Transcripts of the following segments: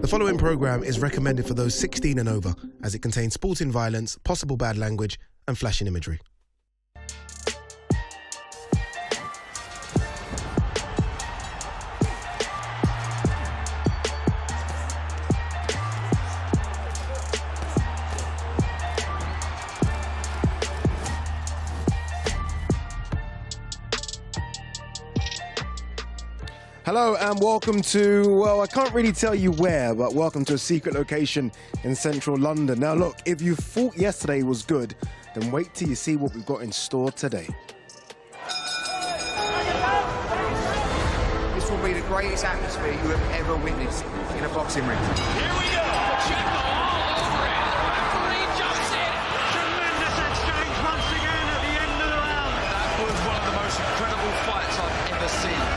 The following programme is recommended for those 16 and over, as it contains sporting violence, possible bad language and flashing imagery. Hello and welcome to, well, I can't really tell you where, but welcome to a secret location in central London. Now look, if you thought yesterday was good, then wait till you see what we've got in store today. This will be the greatest atmosphere you have ever witnessed in a boxing ring. Here we go! Pacheco all over it. Referee jumps in. Tremendous exchange once again at the end of the round. That was one of the most incredible fights I've ever seen.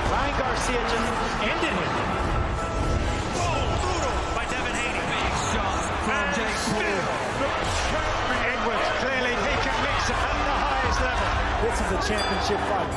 Ryan Garcia just ended it. By Devin Haney. Big shot from Jake Paul. Edwards, clearly he can mix it at the highest level. This is a championship fight.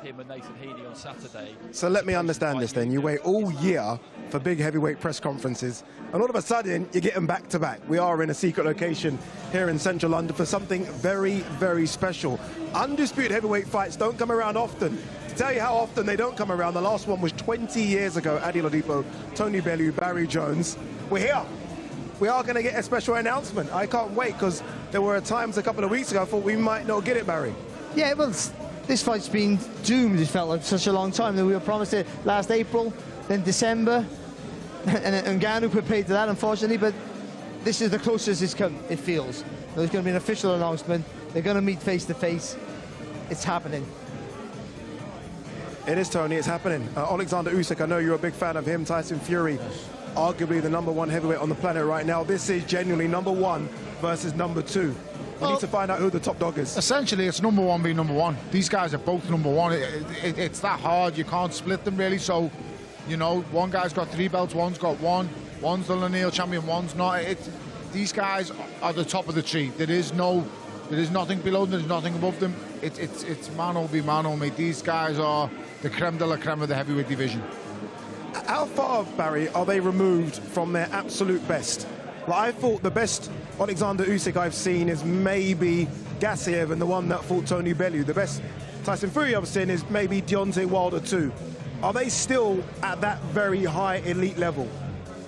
Him and Nathan Heaney on Saturday. So let me understand this then. You wait all year for big heavyweight press conferences, and all of a sudden you get them back to back. We are in a secret location here in central London for something very, very special. Undisputed heavyweight fights don't come around often. To tell you how often they don't come around, the last one was 20 years ago. Adi Ladipo, Tony Bellew, Barry Jones. We're here. We are going to get a special announcement. I can't wait, because there were times a couple of weeks ago I thought we might not get it, Barry. Yeah, well, this fight's been doomed, it felt like, such a long time. We were promised it last April, then December, and Ngannou put paid to that, unfortunately, but this is the closest it's come, it feels. There's going to be an official announcement. They're going to meet face-to-face. It's happening. It is, Tony, it's happening. Oleksandr Usyk, I know you're a big fan of him. Tyson Fury, arguably the #1 heavyweight on the planet right now. This is genuinely #1 versus #2. We need to find out who the top dog is. Essentially, it's #1 being #1. These guys are both #1. It's that hard. You can't split them, really. So, you know, one guy's got 3 belts, one's got 1. One's the lineal champion, one's not. These guys are the top of the tree. There is nothing below them. There's nothing above them. It's mano be mano, mate. These guys are the creme de la creme of the heavyweight division. How far, Barry, are they removed from their absolute best? Well, I thought the best Oleksandr Usyk I've seen is maybe Gassiev, and the one that fought Tony Bellew. The best Tyson Fury I've seen is maybe Deontay Wilder too. Are they still at that very high elite level?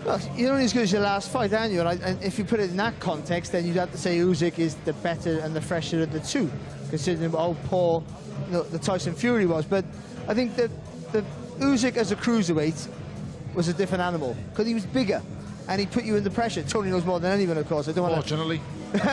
Well, you're only as good as your last fight, aren't you? And if you put it in that context, then you'd have to say Usyk is the better and the fresher of the two, considering how poor, you know, the Tyson Fury was. But I think that the Usyk as a cruiserweight was a different animal, because he was bigger. And he put you under pressure. Tony knows more than anyone, of course. I don't want Fortunately.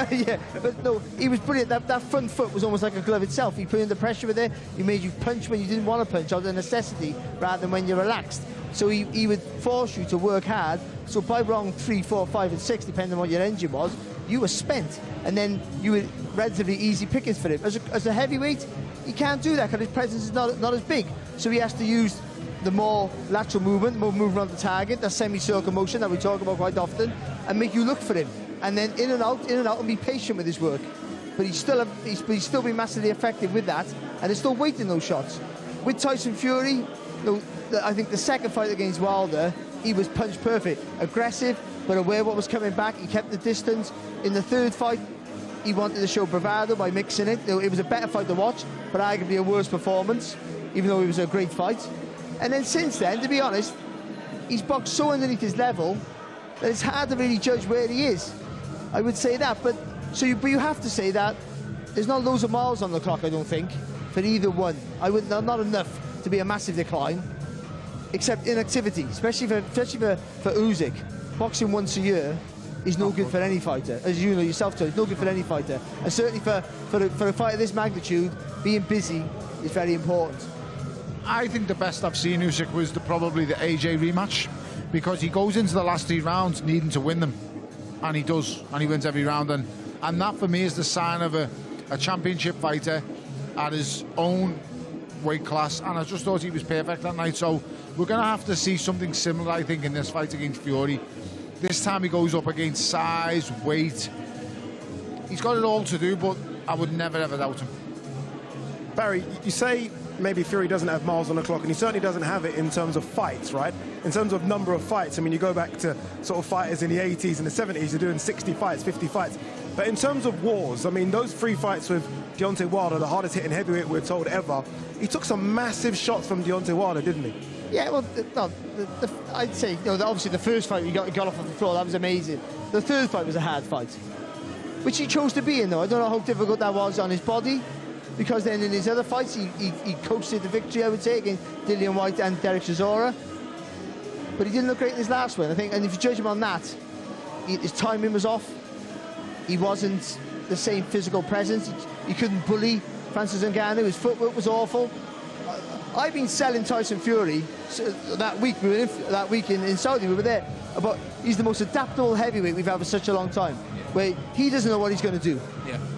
yeah, but no, he was brilliant. That front foot was almost like a glove itself. He put you under pressure with it. He made you punch when you didn't want to punch, out of necessity, rather than when you're relaxed. So he would force you to work hard. So by round 3, 4, 5, and 6, depending on what your engine was, you were spent. And then you were relatively easy pickings for him. As a heavyweight, he can't do that because his presence is not as big. So he has to use the more lateral movement, the more movement on the target, that semicircle motion that we talk about quite often, and make you look for him. And then in and out, and be patient with his work. But he's still been massively effective with that, and he's still waiting those shots. With Tyson Fury, you know, I think the second fight against Wilder, he was punch perfect. Aggressive, but aware what was coming back. He kept the distance. In the third fight, he wanted to show bravado by mixing it. You know, it was a better fight to watch, but arguably a worse performance, even though it was a great fight. And then since then, to be honest, he's boxed so underneath his level that it's hard to really judge where he is. I would say that, but you have to say that there's not loads of miles on the clock, I don't think, for either one. Not enough to be a massive decline, except inactivity, especially for Usyk. Boxing once a year is no good for any fighter, as you know yourself, Tony. It's no good for any fighter, and certainly for a fight of this magnitude, being busy is very important. I think the best I've seen Usyk was probably the AJ rematch, because he goes into the last 3 rounds needing to win them, and he does, and he wins every round, and that for me is the sign of a championship fighter at his own weight class, and I just thought he was perfect that night. So we're going to have to see something similar, I think, in this fight against Fury. This time he goes up against size, weight. He's got it all to do, but I would never ever doubt him. Barry, you say maybe Fury doesn't have miles on the clock, and he certainly doesn't have it in terms of fights, right? In terms of number of fights, I mean, you go back to sort of fighters in the 80s and the 70s, they're doing 60 fights, 50 fights. But in terms of wars, I mean, those 3 fights with Deontay Wilder, the hardest hitting heavyweight we're told ever, he took some massive shots from Deontay Wilder, didn't he? Yeah, well, I'd say, obviously the first fight he got off the floor, that was amazing. The third fight was a hard fight, which he chose to be in, though. I don't know how difficult that was on his body, because then in his other fights, he coasted the victory, I would say, against Dillian Whyte and Derek Chisora. But he didn't look great in his last one, I think. And if you judge him on that, his timing was off. He wasn't the same physical presence. He couldn't bully Francis Ngannou. His footwork was awful. I've been selling Tyson Fury that week. We were in Saudi. We were there. But he's the most adaptable heavyweight we've had for such a long time. Where he doesn't know what he's going to do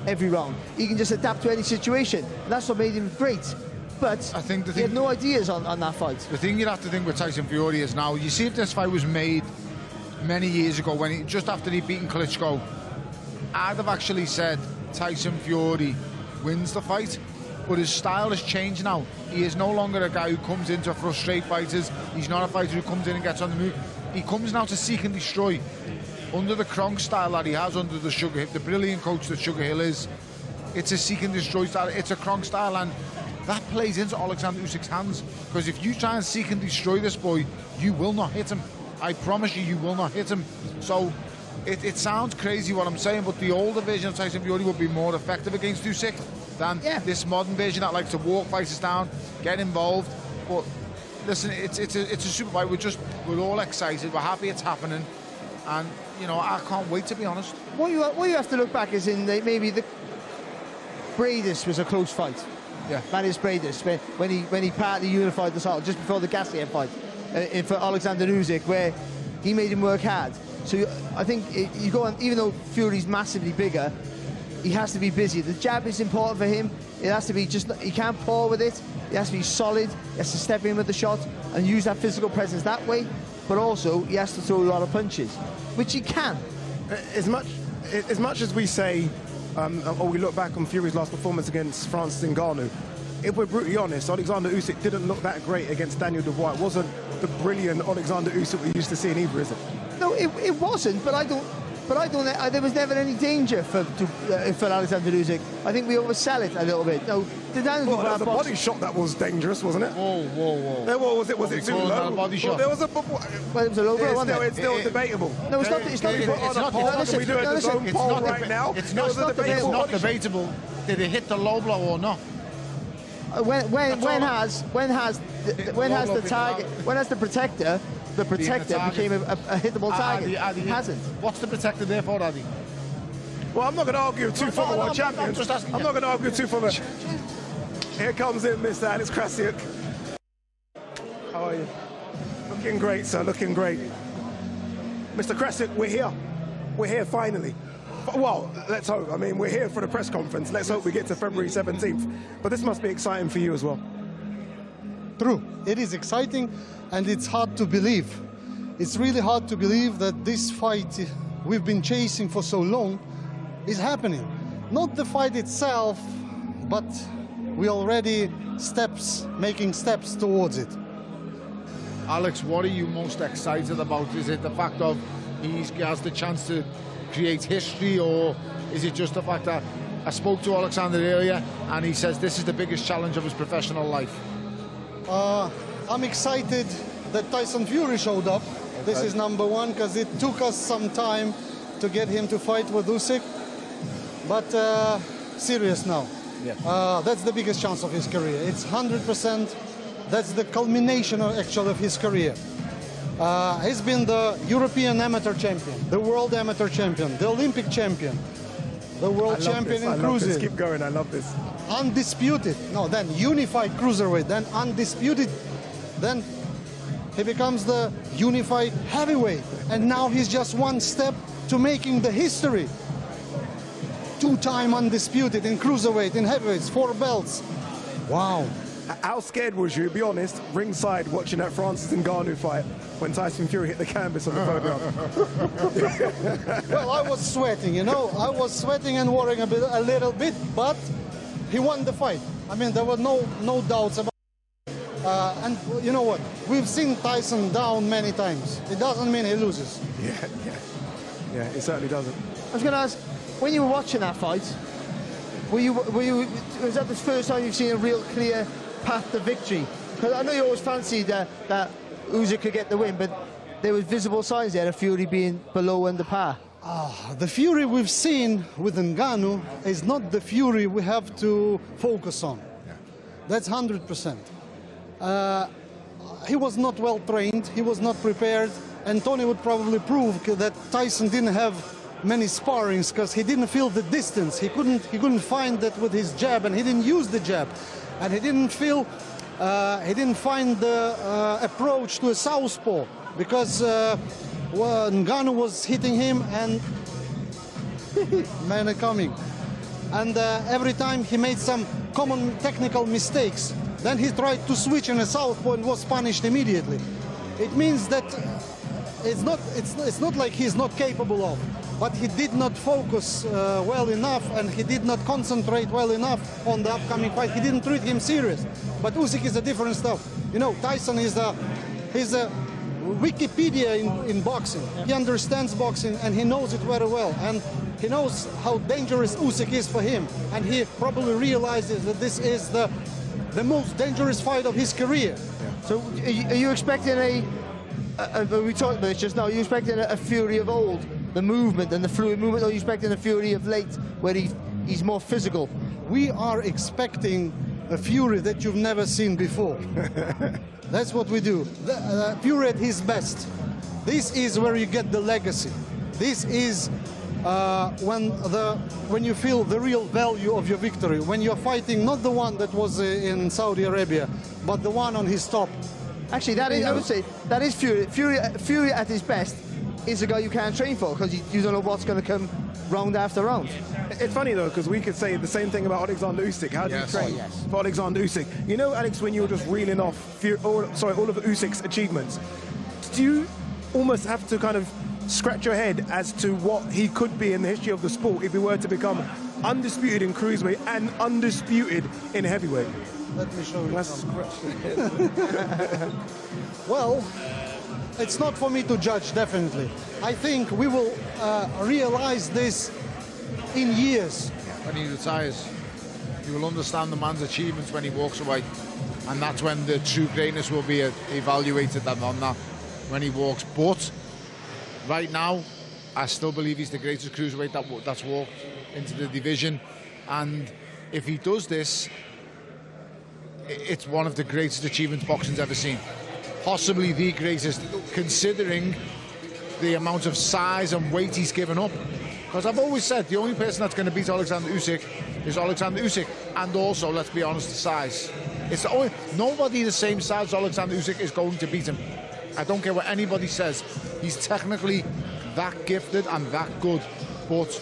every round. He can just adapt to any situation. And that's what made him great. But I think he had no ideas on that fight. The thing you'd have to think with Tyson Fury is now, you see if this fight was made many years ago, when just after he'd beaten Klitschko, I'd have actually said Tyson Fury wins the fight. But his style has changed now. He is no longer a guy who comes in to frustrate fighters. He's not a fighter who comes in and gets on the move. He comes now to seek and destroy. Under the Kronk style that he has under the Sugar Hill, the brilliant coach that Sugar Hill is, it's a seek and destroy style. It's a Kronk style, and that plays into Oleksandr Usyk's hands. Because if you try and seek and destroy this boy, you will not hit him. I promise you, you will not hit him. So it sounds crazy what I'm saying, but the older version of Tyson Fury would be more effective against Usyk than this modern version that likes to walk fighters down, get involved. But listen, it's a super fight. We're all excited. We're happy it's happening, and I can't wait, to be honest. What you have to look back is in maybe the Bradis was a close fight. Yeah, Marius Bradis, when he partly unified the title just before the Gastelum fight for Oleksandr Usyk, where he made him work hard. So I think you go on, even though Fury's massively bigger, he has to be busy. The jab is important for him. It has to be he can't paw with it. He has to be solid. He has to step in with the shot and use that physical presence that way. But also, he has to throw a lot of punches, which he can. As much as we say, or we look back on Fury's last performance against Francis Ngannou, if we're brutally honest, Oleksandr Usyk didn't look that great against Daniel Dubois. It wasn't the brilliant Oleksandr Usyk we used to see in either, is it? No, it wasn't. But I don't. There was never any danger for Oleksandr Usyk. I think we oversell it a little bit. No, that was a body shot that was dangerous, wasn't it? Whoa. Was it too low? A body shot? There was a. Well, it was a low blow, wasn't it? It's still debatable. No, it's not. It's not. Right now. It's not debatable. Did it hit the low blow or not? When has the protector became a hittable target? It hasn't. What's the protector there for, Addy? Well, I'm not going to argue two former world champions. I'm not going to argue two former. Here comes in Mr. Alex Krasiuk. How are you? Looking great, sir. Looking great. Mr. Krasiuk, we're here. We're here finally. Well, let's hope. I mean, we're here for the press conference. Let's hope we get to February 17th. But this must be exciting for you as well. True. It is exciting, and it's hard to believe. It's really hard to believe that this fight we've been chasing for so long is happening. Not the fight itself, but we already making steps towards it. Alex, what are you most excited about? Is it the fact of he has the chance to create history, or is it just the fact that I spoke to Oleksandr earlier and he says this is the biggest challenge of his professional life? I'm excited that Tyson Fury showed up. Okay. This is number one, because it took us some time to get him to fight with Usyk. But serious now. Yeah. That's the biggest chance of his career. It's 100%. That's the culmination of his career. He's been the European amateur champion, the world amateur champion, the Olympic champion, the world champion in cruising. Keep going, I love this. Undisputed. No, then unified cruiserweight, then undisputed. Then he becomes the unified heavyweight. And now he's just one step to making the history. Two-time undisputed in cruiserweight, in heavyweights, 4 belts. Wow. How scared was you, be honest, ringside watching that Francis Ngannou fight when Tyson Fury hit the canvas on the podium? Well, I was sweating, you know. I was sweating and worrying a little bit, but he won the fight. I mean, there were no doubts about it. And you know what? We've seen Tyson down many times. It doesn't mean he loses. Yeah, it certainly doesn't. I was going to ask, when you were watching that fight, was that the first time you've seen a real clear path to victory? Because I know you always fancied that Usyk could get the win, but there was visible signs there of Fury being below under par. The Fury we've seen with Ngannou is not the Fury we have to focus on. That's 100%. He was not well trained, he was not prepared, and Tony would probably prove that Tyson didn't have many sparrings because he didn't feel the distance. He couldn't find that with his jab, and he didn't use the jab, and he didn't find the approach to a southpaw because Ngannou was hitting him and man coming, and every time he made some common technical mistakes. Then he tried to switch in a southpaw and was punished immediately. It means that it's not like he's not capable of, but he did not focus well enough, and he did not concentrate well enough on the upcoming fight. He didn't treat him serious. But Usyk is a different stuff. You know, Tyson he's a Wikipedia in boxing. He understands boxing and he knows it very well, and he knows how dangerous Usyk is for him, and he probably realizes that this is the most dangerous fight of his career. So are you expecting we talked about this just now, are you expecting a Fury of old, the movement and the fluid movement, or are you expecting a Fury of late where he's more physical? We are expecting a Fury that you've never seen before. That's what we do. Fury at his best. This is where you get the legacy. This is when you feel the real value of your victory, when you're fighting not the one that was in Saudi Arabia, but the one on his top. Actually, that is, I would say, that is Fury. Fury at his best is a guy you can't train for because you don't know what's going to come round after round. It's funny though, because we could say the same thing about Oleksandr Usyk. How do you train for Oleksandr Usyk? You know, Alex, when you were just reeling off all of Usyk's achievements, do you almost have to kind of scratch your head as to what he could be in the history of the sport if he were to become undisputed in cruiserweight and undisputed in heavyweight? Let me show you. Well, it's not for me to judge, definitely. I think we will realize this in years. When he retires, you will understand the man's achievements when he walks away, and that's when the true greatness will be evaluated on that, when he walks. But right now, I still believe he's the greatest cruiserweight that's walked into the division, and if he does this, it's one of the greatest achievements boxing's ever seen. Possibly the greatest, considering the amount of size and weight he's given up. Because I've always said the only person that's going to beat Oleksandr Usyk is Oleksandr Usyk, and also, let's be honest, the size. It's the only, nobody the same size as Oleksandr Usyk is going to beat him. I don't care what anybody says. He's technically that gifted and that good. But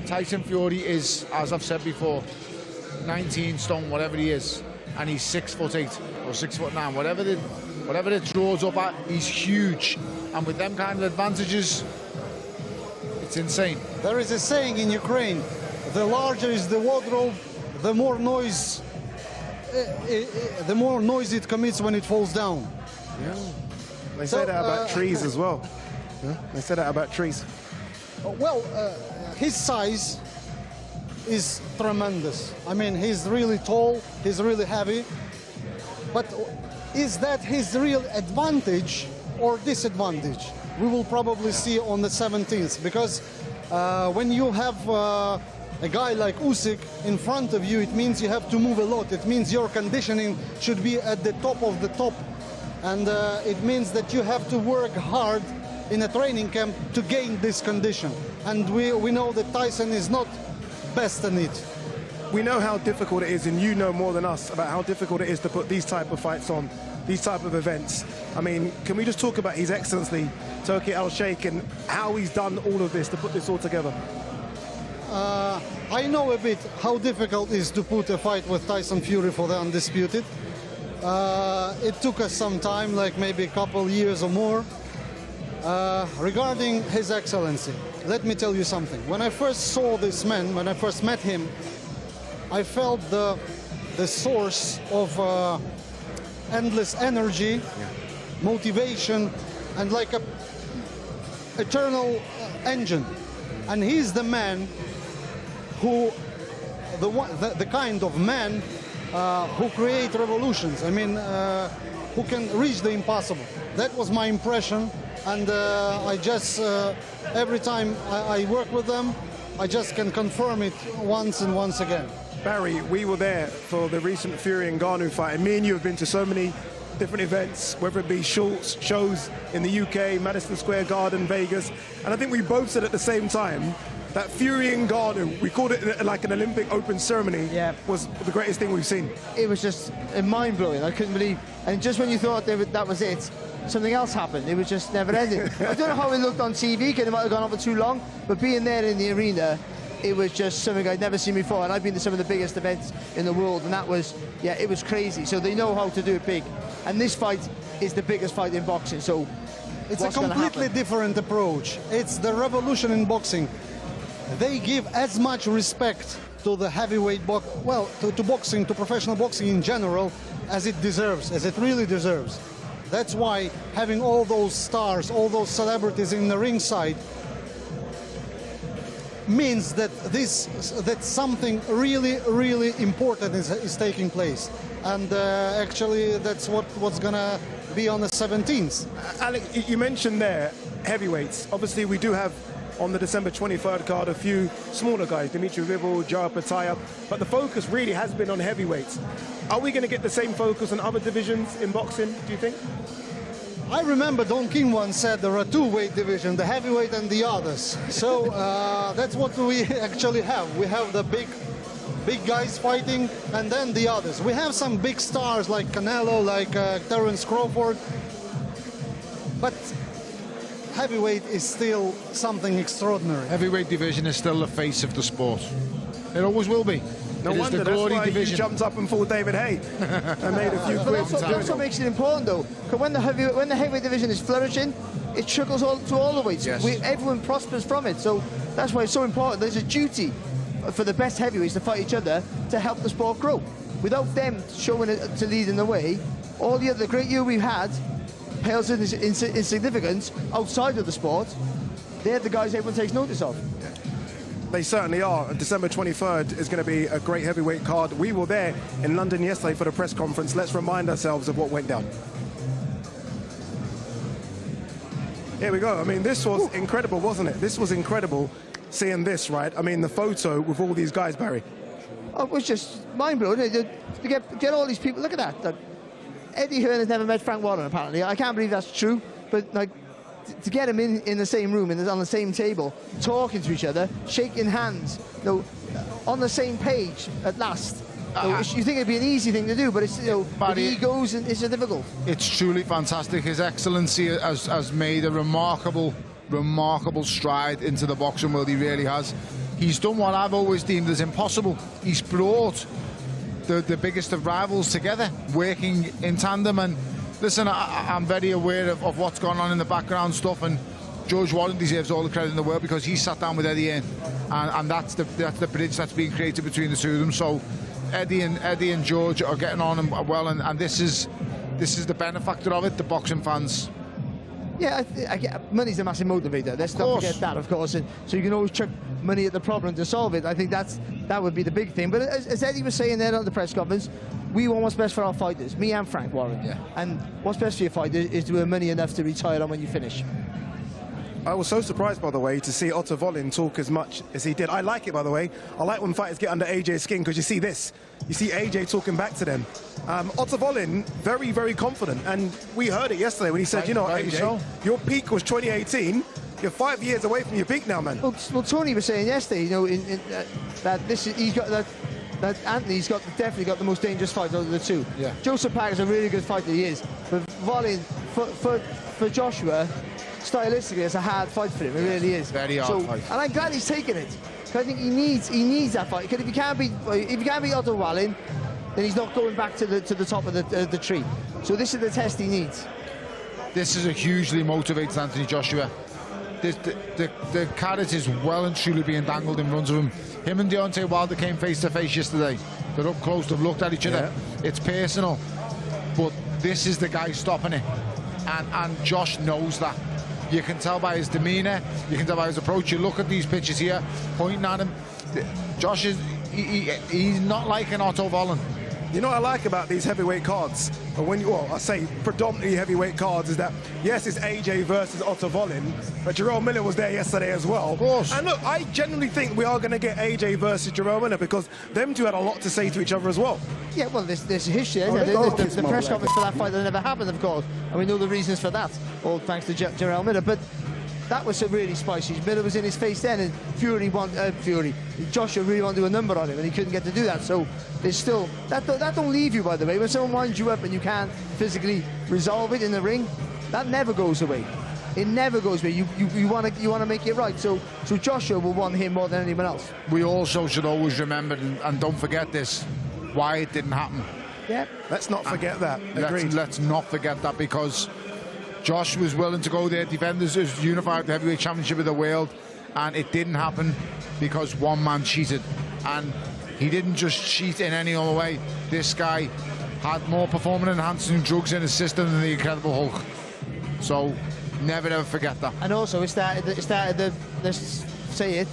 Tyson Fury is, as I've said before, 19 stone, whatever he is, and he's 6'8" or 6'9", whatever it draws up at, he's huge. And with them kind of advantages, it's insane. There is a saying in Ukraine, the larger is the wardrobe, the more noise it commits when it falls down. Yeah. They say that about trees as well. Yeah? They say that about trees. Well, his size is tremendous. I mean, he's really tall, he's really heavy. But is that his real advantage or disadvantage? We will probably see on the 17th, because when you have a guy like Usyk in front of you, it means you have to move a lot. It means your conditioning should be at the top of the top. And it means that you have to work hard in a training camp to gain this condition. And we know that Tyson is not best in it. We know how difficult it is, and you know more than us about how difficult it is to put these type of fights on, these type of events. I mean, can we just talk about His Excellency, Turki Al-Sheikh, and how he's done all of this to put this all together? I know a bit how difficult it is to put a fight with Tyson Fury for the undisputed. It took us some time, like maybe a couple years or more. Regarding His Excellency, let me tell you something. When I first saw this man, when I first met him, I felt the source of endless energy, motivation, and like a eternal engine. And he's the man who, the kind of man who create revolutions. I mean, who can reach the impossible. That was my impression, and I just every time I work with them, I just can confirm it once and once again. Barry, we were there for the recent Fury and Ngannou fight, and me and you have been to so many different events, whether it be shows in the UK, Madison Square Garden, Vegas, and I think we both said at the same time that Fury and Ngannou, we called it like an Olympic Open ceremony, was the greatest thing we've seen. It was just mind-blowing. I couldn't believe. And just when you thought that was it, something else happened. It was just never ending. I don't know how it looked on TV, because it might have gone on for too long, but being there in the arena, it was just something I'd never seen before. And I've been to some of the biggest events in the world, and that was, it was crazy. So they know how to do it big. And this fight is the biggest fight in boxing, so it's a completely different approach. It's the revolution in boxing. They give as much respect to the heavyweight to boxing, to professional boxing in general, as it deserves, as it really deserves. That's why having all those stars, all those celebrities in the ringside means that something really, really important is taking place. And actually, that's what's gonna be on the 17th. Alex, you mentioned there heavyweights. Obviously, we do have on the December 23rd card a few smaller guys, Dimitri Bivol, Joe Pataya, but the focus really has been on heavyweights. Are we going to get the same focus on other divisions in boxing, do you think? I remember Don King once said there are two weight divisions, the heavyweight and the others. So that's what we actually have. We have the big guys fighting, and then the others. We have some big stars like Canelo, like Terence Crawford, but heavyweight is still something extraordinary. Heavyweight division is still the face of the sport. It always will be. No wonder, that's why you jumped up and fought David Hay and made a few quid. That's what makes it important, though, because when the heavyweight division is flourishing, it trickles to all the weights. Yes. Everyone prospers from it, so that's why it's so important. There's a duty for the best heavyweights to fight each other to help the sport grow. Without them showing it to lead in the way, all the other great year we've had pales in insignificance outside of the sport. They're the guys everyone takes notice of. They certainly are. December 23rd is going to be a great heavyweight card. We were there in London yesterday for the press conference. Let's remind ourselves of what went down. Here we go. I mean, this was incredible, wasn't it? This was incredible seeing this, right? I mean, the photo with all these guys, Barry. Oh, it was just mind-blowing. To get all these people, look at that. Eddie Hearn has never met Frank Warren, apparently. I can't believe that's true, but like, to get them in the same room and on the same table, talking to each other, shaking hands, on the same page at last. You think it'd be an easy thing to do, but it's with egos, and it's difficult. It's truly fantastic. His Excellency has made a remarkable stride into the boxing world. He really has. He's done what I've always deemed as impossible. He's brought the biggest of rivals together, working in tandem. And listen, I'm very aware of what's gone on in the background stuff, and George Warren deserves all the credit in the world because he sat down with Eddie Hearn, and that's the bridge that's being created between the two of them. So Eddie and George are getting on well, and this is the benefactor of it, the boxing fans. Yeah, money's a massive motivator. Let's not forget that, of course. And so you can always chuck money at the problem to solve it. I think that would be the big thing. But as Eddie was saying there on the press conference, we want what's best for our fighters, me and Frank Warren. Yeah. And what's best for your fighter is to earn money enough to retire on when you finish. I was so surprised, by the way, to see Otto Wallin talk as much as he did. I like it, by the way. I like when fighters get under AJ's skin, because you see this. You see AJ talking back to them. Otto Wallin, very, very confident. And we heard it yesterday when he said, AJ, your peak was 2018. You're 5 years away from your peak now, man. Well, Tony was saying yesterday, that Anthony's definitely got the most dangerous fight out of the two. Yeah. Joseph Parker's a really good fighter, he is. But Wallin, for Joshua, stylistically, it's a hard fight for him. It really is. Very hard fight. And I'm glad he's taken it. I think he needs that fight. Because if you can't beat Otto Wallin, then he's not going back to the top of the tree. So this is the test he needs. This is a hugely motivated Anthony Joshua. The carrot is well and truly being dangled in front of him. Him and Deontay Wilder came face to face yesterday. They're up close, they've looked at each other. It's personal, but this is the guy stopping it. And Josh knows that. You can tell by his demeanour, you can tell by his approach. You look at these pictures here, pointing at him. Josh is, he's not like an Otto Vollen. You know what I like about these heavyweight cards, or when you, well, I say predominantly heavyweight cards, is that yes, it's AJ versus Otto Vollen, but Jarrell Miller was there yesterday as well. Of course. And look, I genuinely think we are going to get AJ versus Jarrell Miller because them two had a lot to say to each other as well. Yeah, well, there's a history. The press conference for that fight that never happened, of course, and we know the reasons for that, all thanks to Jarrell Miller. But that was really spicy. Miller was in his face then, and Joshua really wanted to do a number on him, and he couldn't get to do that. So there's still that don't leave you, by the way. When someone winds you up and you can't physically resolve it in the ring, that never goes away. It never goes away. You want to make it right. So Joshua will want him more than anyone else. We also should always remember and don't forget this, why it didn't happen. Yeah. Let's not forget that. Agreed. Let's not forget that, because Josh was willing to go there, defend his unified heavyweight championship of the world, and it didn't happen because one man cheated. And he didn't just cheat in any other way. This guy had more performance-enhancing drugs in his system than the Incredible Hulk. So never ever forget that. And also it started let's say it,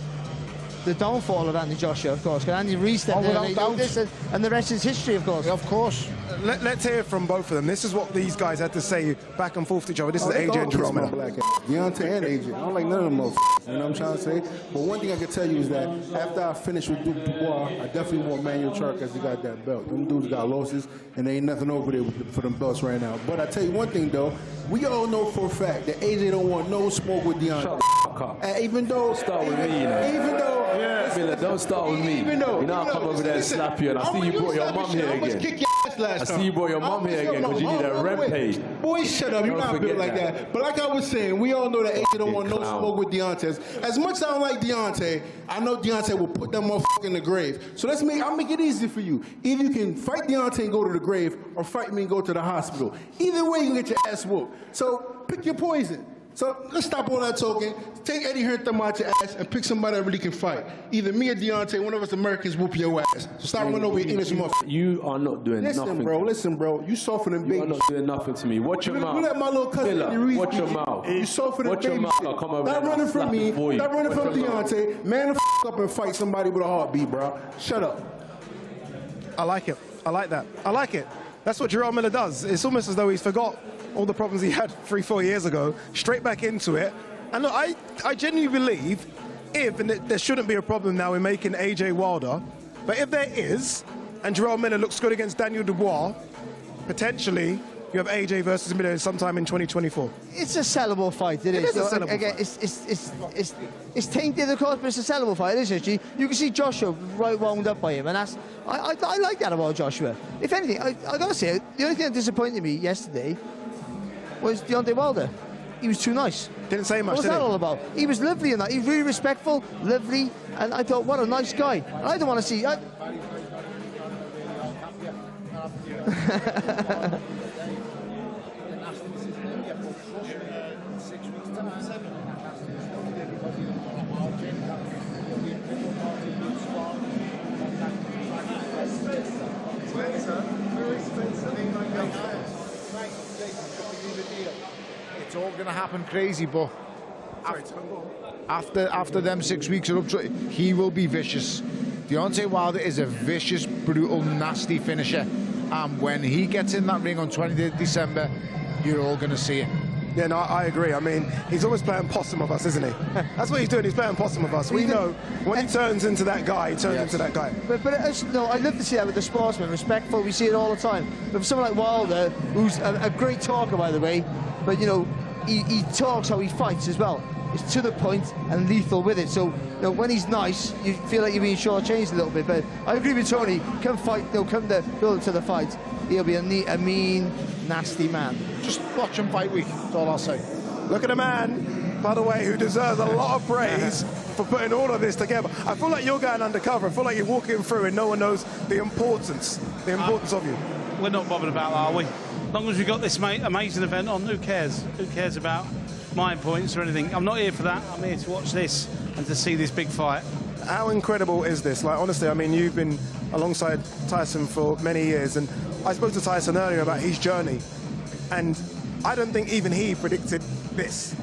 the downfall of Anthony Joshua, of course, because Andy re-stepped and the rest is history, of course. Of course. Let's hear from both of them. This is what these guys had to say back and forth to each other. This is AJ and Jarrell Miller. Deontay and AJ. I don't like none of them motherfuckers. You know what I'm trying to say? But one thing I can tell you is that after I finish with Dubois, I definitely want Manuel Chark as he got that belt. Them dudes got losses, and there ain't nothing over there for them belts right now. But I tell you one thing, though. We all know for a fact that AJ don't want no smoke with Deontay. Shut the fuck up. Even though... Start with me, you know. Even though... Yeah. Miller, don't start with me. Even though... You know, I'll come over there and slap you, and I see you brought your mum here again. I see you brought your mum here again because you need a rent paid. Boy, shut up. You're not built like that. But like I was saying, we all know that AJ don't want no smoke with Deontay. As much as I don't like Deontay, I know Deontay will put that motherfucker in the grave. So I'll make it easy for you. Either you can fight Deontay and go to the grave, or fight me and go to the hospital. Either way, you can get your ass whooped. So pick your poison. So let's stop all that talking. Take Eddie Hearn out your ass and pick somebody that really can fight. Either me or Deontay, one of us Americans whoop your ass. So stop running over your English motherfucker. You are not doing nothing. Listen, bro. You softer than babies. You are not doing nothing to me. Watch your mouth. You let my little cousin Miller, watch your mouth. You softer than babies. Watch your mouth. I'll come over Stop running from me. Stop running from Deontay. Man the up and fight somebody with a heartbeat, bro. Shut up. I like it. I like that. I like it. That's what Jarrell Miller does. It's almost as though he's forgot all the problems he had 3-4 years ago, straight back into it. And look, I genuinely believe and there shouldn't be a problem now in making AJ Wilder, but if there is, and Jarrell Miller looks good against Daniel Dubois, potentially you have AJ versus Miller sometime in 2024. It's a sellable fight. It is. A sellable fight. It's tainted, of course, but it's a sellable fight. It is actually. You can see Joshua right wound up by him, and that's I like that about Joshua. If anything, I gotta say, the only thing that disappointed me yesterday was Deontay Wilder. He was too nice. Didn't say much, What's that all about? He was lovely in that. He was really respectful, lovely, and I thought, what a nice guy. And I don't want to see... It's all going to happen crazy, but after them 6 weeks are up, he will be vicious. Deontay Wilder is a vicious, brutal, nasty finisher. And when he gets in that ring on 20th December, you're all going to see it. Yeah, no, I agree. I mean, he's always playing possum with us, isn't he? That's what he's doing. He's playing possum with us. We know when he turns into that guy, he turns into that guy. But no, I love to see that with the sportsman, respectful. We see it all the time. But for someone like Wilder, who's a great talker, by the way, but you know, he talks how he fights as well. It's to the point and lethal with it. So you know, when he's nice, you feel like you're being shortchanged a little bit. But I agree with Tony. Come fight. Come to build to the fight. He'll be a mean, nasty man. Just watch him fight week. That's all I'll say. Look at a man, by the way, who deserves a lot of praise for putting all of this together. I feel like you're going undercover. I feel like you're walking through and no one knows the importance the importance of you? We're not bothered about that, are we? As long as we've got this amazing event on, who cares? Who cares about my points or anything? I'm not here for that. I'm here to watch this and to see this big fight. How incredible is this? Like, honestly, I mean, you've been alongside Tyson for many years, and I spoke to Tyson earlier about his journey, and I don't think even he predicted this.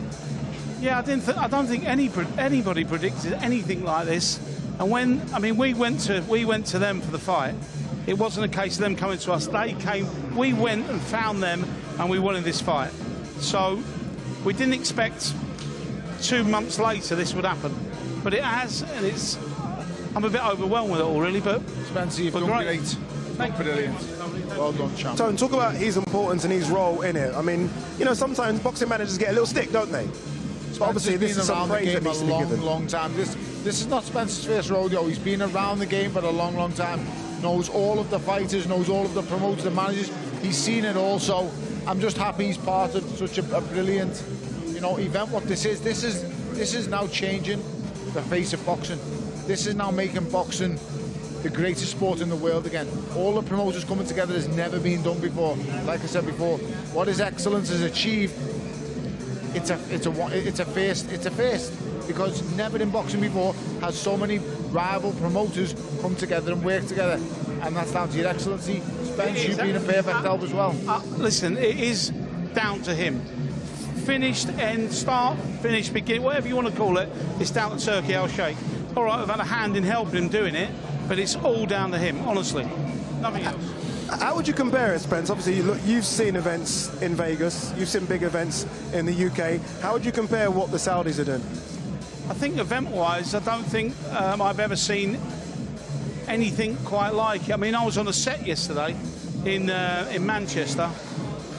Yeah, I don't think anybody predicted anything like this. And when, I mean, we went to them for the fight. It wasn't a case of them coming to us. They came, we went and found them, and we wanted this fight. So we didn't expect 2 months later this would happen. But it has, and I'm a bit overwhelmed with it all, really, but... Spencer, you've done great. Brilliant. Well done, champ. Tone, talk about his importance and his role in it. I mean, you know, sometimes boxing managers get a little stick, don't they? But obviously, this is some praise that needs to be given. Long time. This is not Spencer's first rodeo. He's been around the game for a long time. Knows all of the fighters, knows all of the promoters, the managers. He's seen it all. So I'm just happy he's part of such a brilliant, you know, event. What this is now changing the face of boxing. This is now making boxing the greatest sport in the world again. All the promoters coming together has never been done before. Like I said before, what His Excellence has achieved, it's a first because never in boxing before has so many rival promoters come together and work together, and that's down to Your Excellency. Spence, you've been a perfect help as well. Listen, it is down to him. Finished, end, start, finish, begin, whatever you want to call it, it's down to Turkey Al Sheikh. All right, I've had a hand in helping him doing it, but it's all down to him, honestly. Nothing else. How would you compare it, Spence? Obviously, look, you've seen events in Vegas, you've seen big events in the UK. How would you compare what the Saudis are doing? I think event-wise, I don't think I've ever seen anything quite like it. I mean, I was on a set yesterday in Manchester.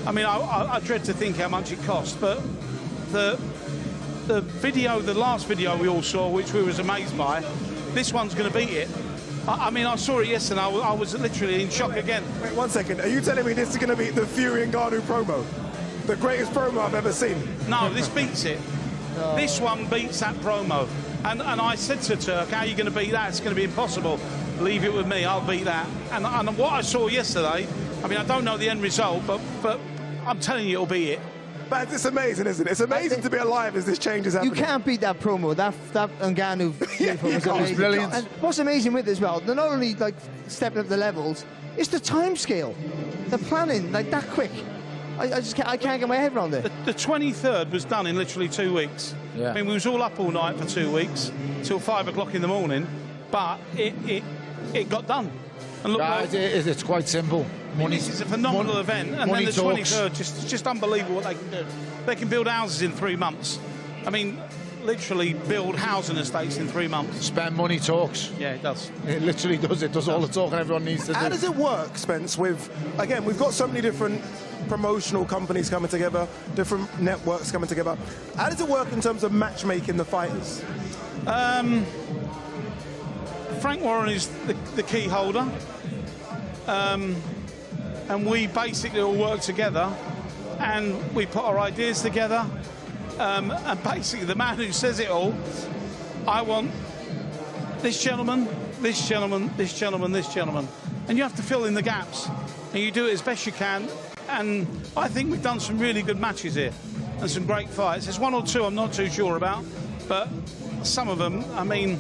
I mean, I dread to think how much it cost, but the video, the last video we all saw, which we was amazed by, this one's going to beat it. I mean, I saw it yesterday. I was literally in shock again. Wait 1 second. Are you telling me this is going to be the Fury and Ngannou promo? The greatest promo I've ever seen? No, this beats it. No. This one beats that promo. And I said to Turk, how are you going to beat that? It's going to be impossible. Leave it with me. I'll beat that. And what I saw yesterday, I mean, I don't know the end result, but I'm telling you it'll beat it. But it's amazing, isn't it? It's amazing to be alive as this change is happening. You can't beat that promo. That Ngannou was amazing. Brilliant. And what's amazing with it as well, they're not only like stepping up the levels, it's the time scale. The planning, like that quick. I can't get my head around it. The 23rd was done in literally 2 weeks. Yeah. I mean, we was all up all night for 2 weeks, till 5 o'clock in the morning, but it got done. And look, guys, it's quite simple. This is a phenomenal event, and then the 23rd, just unbelievable what they can do. They can build houses in 3 months. I mean, literally build housing estates in 3 months. Spend money talks. Yeah, it does. It literally does. It does all the talking everyone needs to do. How does it work, Spence? Again, we've got so many different promotional companies coming together, different networks coming together. How does it work in terms of matchmaking the fighters? Frank Warren is the key holder. And we basically all work together and we put our ideas together. And basically the man who says it all, I want this gentleman, this gentleman, this gentleman, this gentleman. And you have to fill in the gaps. And you do it as best you can. And I think we've done some really good matches here and some great fights. There's 1 or 2 I'm not too sure about, but some of them, I mean,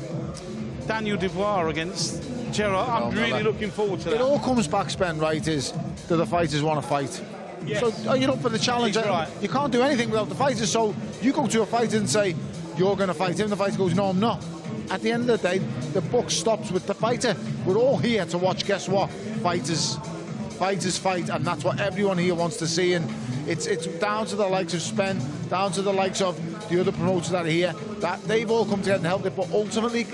Daniel Dubois against Gerard, I'm really looking forward to that. It all comes back, Spen, right, is do the fighters want to fight? Yes. So are you up for the challenge? Right. You can't do anything without the fighters, so you go to a fighter and say, you're going to fight him, the fighter goes, no, I'm not. At the end of the day, the buck stops with the fighter. We're all here to watch, guess what? Fighters fight, and that's what everyone here wants to see, and it's down to the likes of Spen, down to the likes of the other promoters that are here, that they've all come together and helped it, but ultimately,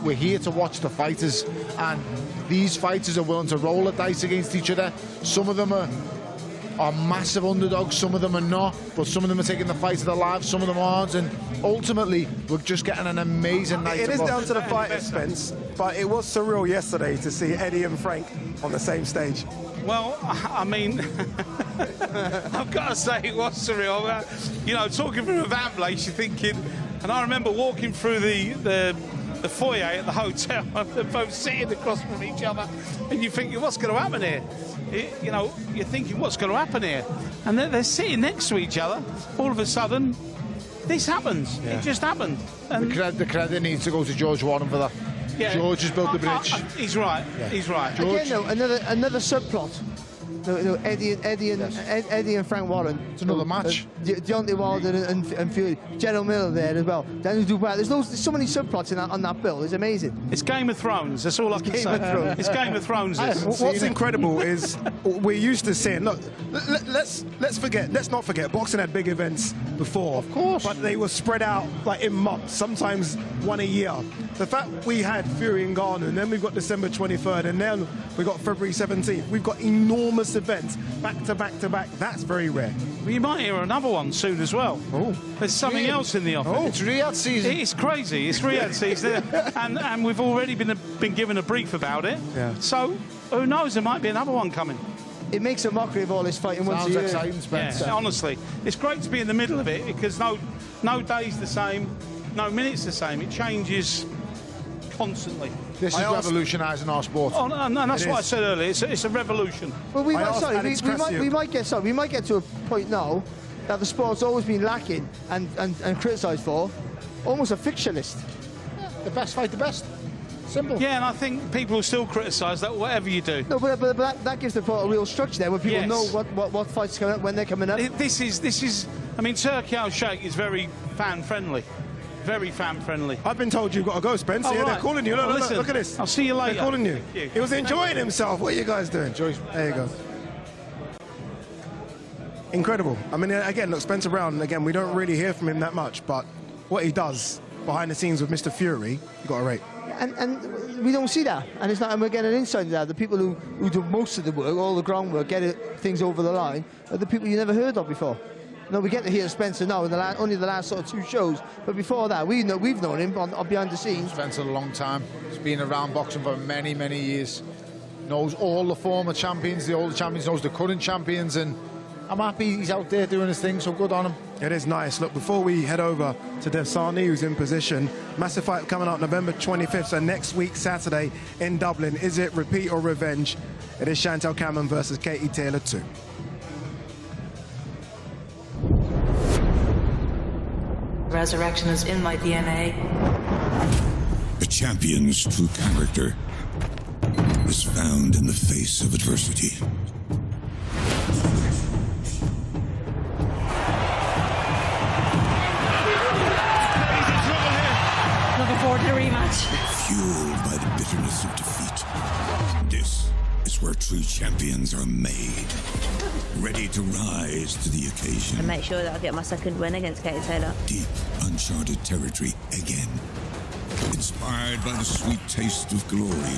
we're here to watch the fighters, and these fighters are willing to roll the dice against each other. Some of them are massive underdogs, some of them are not, but some of them are taking the fight to their lives, some of them aren't, and ultimately we're just getting an amazing night. It is down to the fighters, Spence, but it was surreal yesterday to see Eddie and Frank on the same stage. Well, I mean, I've got to say it was surreal. You know, talking from a van place, you're thinking, and I remember walking through the the foyer at the hotel. They're both sitting across from each other, and you're thinking, what's going to happen here? You know, you're thinking, what's going to happen here? And they're sitting next to each other. All of a sudden, this happens. Yeah. It just happened. And the credit needs to go to George Warren for that. Yeah. George has built the bridge. He's right. Yeah. He's right. George. Again, though, another subplot. No, Eddie and Frank Warren. It's another match. Deontay Wilder and Fury. General Miller there as well. Daniel Dubois. There's so many subplots on that bill. It's amazing. It's Game of Thrones. That's all I can say. It's Game of Thrones. What's incredible is we're used to seeing. Look, let's not forget. Boxing had big events before, of course, but they were spread out like in months, sometimes one a year. The fact we had Fury and Garner, and then we've got December 23rd, and then we got February 17th. We've got enormous events back to back to back. That's very rare. Well, you might hear another one soon as well. Oh, there's something else in the offing. Oh, it's Riyadh season. It's crazy. It's Riyadh season, and we've already been given a brief about it. Yeah. So who knows? There might be another one coming. It makes a mockery of all this fighting once a year. Exciting, Spencer. Yeah, honestly, it's great to be in the middle of it because no day's the same, no minute's the same. It changes constantly. This is revolutionising our sport. Oh, and that's what I said earlier. It's a revolution. Well, we might get to a point now that the sport's always been lacking and criticised for, almost a fixture list. Yeah, the best fight the best. Simple. Yeah, and I think people will still criticise that whatever you do. No, but that gives the sport a real structure there, where people know what fights coming up, when they're coming up. This is. I mean, Turkey Al-Sheikh is very fan friendly. Very fan friendly. I've been told you've got to go, Spence. Yeah, they're calling you. Look at this. I'll see you later. They're calling you. He was enjoying himself. What are you guys doing? There you go. Incredible. I mean, again, look, Spencer Brown, again, we don't really hear from him that much, but what he does behind the scenes with Mr. Fury, you got to rate. And we don't see that. And it's not, and we're getting insight there. The people who do most of the work, all the groundwork, things over the line, are the people you never heard of before. No, we get to hear Spencer now in only the last sort of 2 shows, but before that, we've known him on behind the scenes. Spencer a long time. He's been around boxing for many, many years. Knows all the former champions, the older champions, knows the current champions, and I'm happy he's out there doing his thing, so good on him. It is nice. Look, before we head over to DAZN, who's in position, massive fight coming out November 25th, so next week, Saturday, in Dublin. Is it repeat or revenge? It is Chantel Cameron versus Katie Taylor 2. Resurrection is in my DNA. A champion's true character is found in the face of adversity. Looking forward to the rematch. Fueled by the bitterness of defeat. This is where true champions are made. Ready to rise to the occasion. And make sure that I get my second win against Katie Taylor. Deep, uncharted territory again. Inspired by the sweet taste of glory.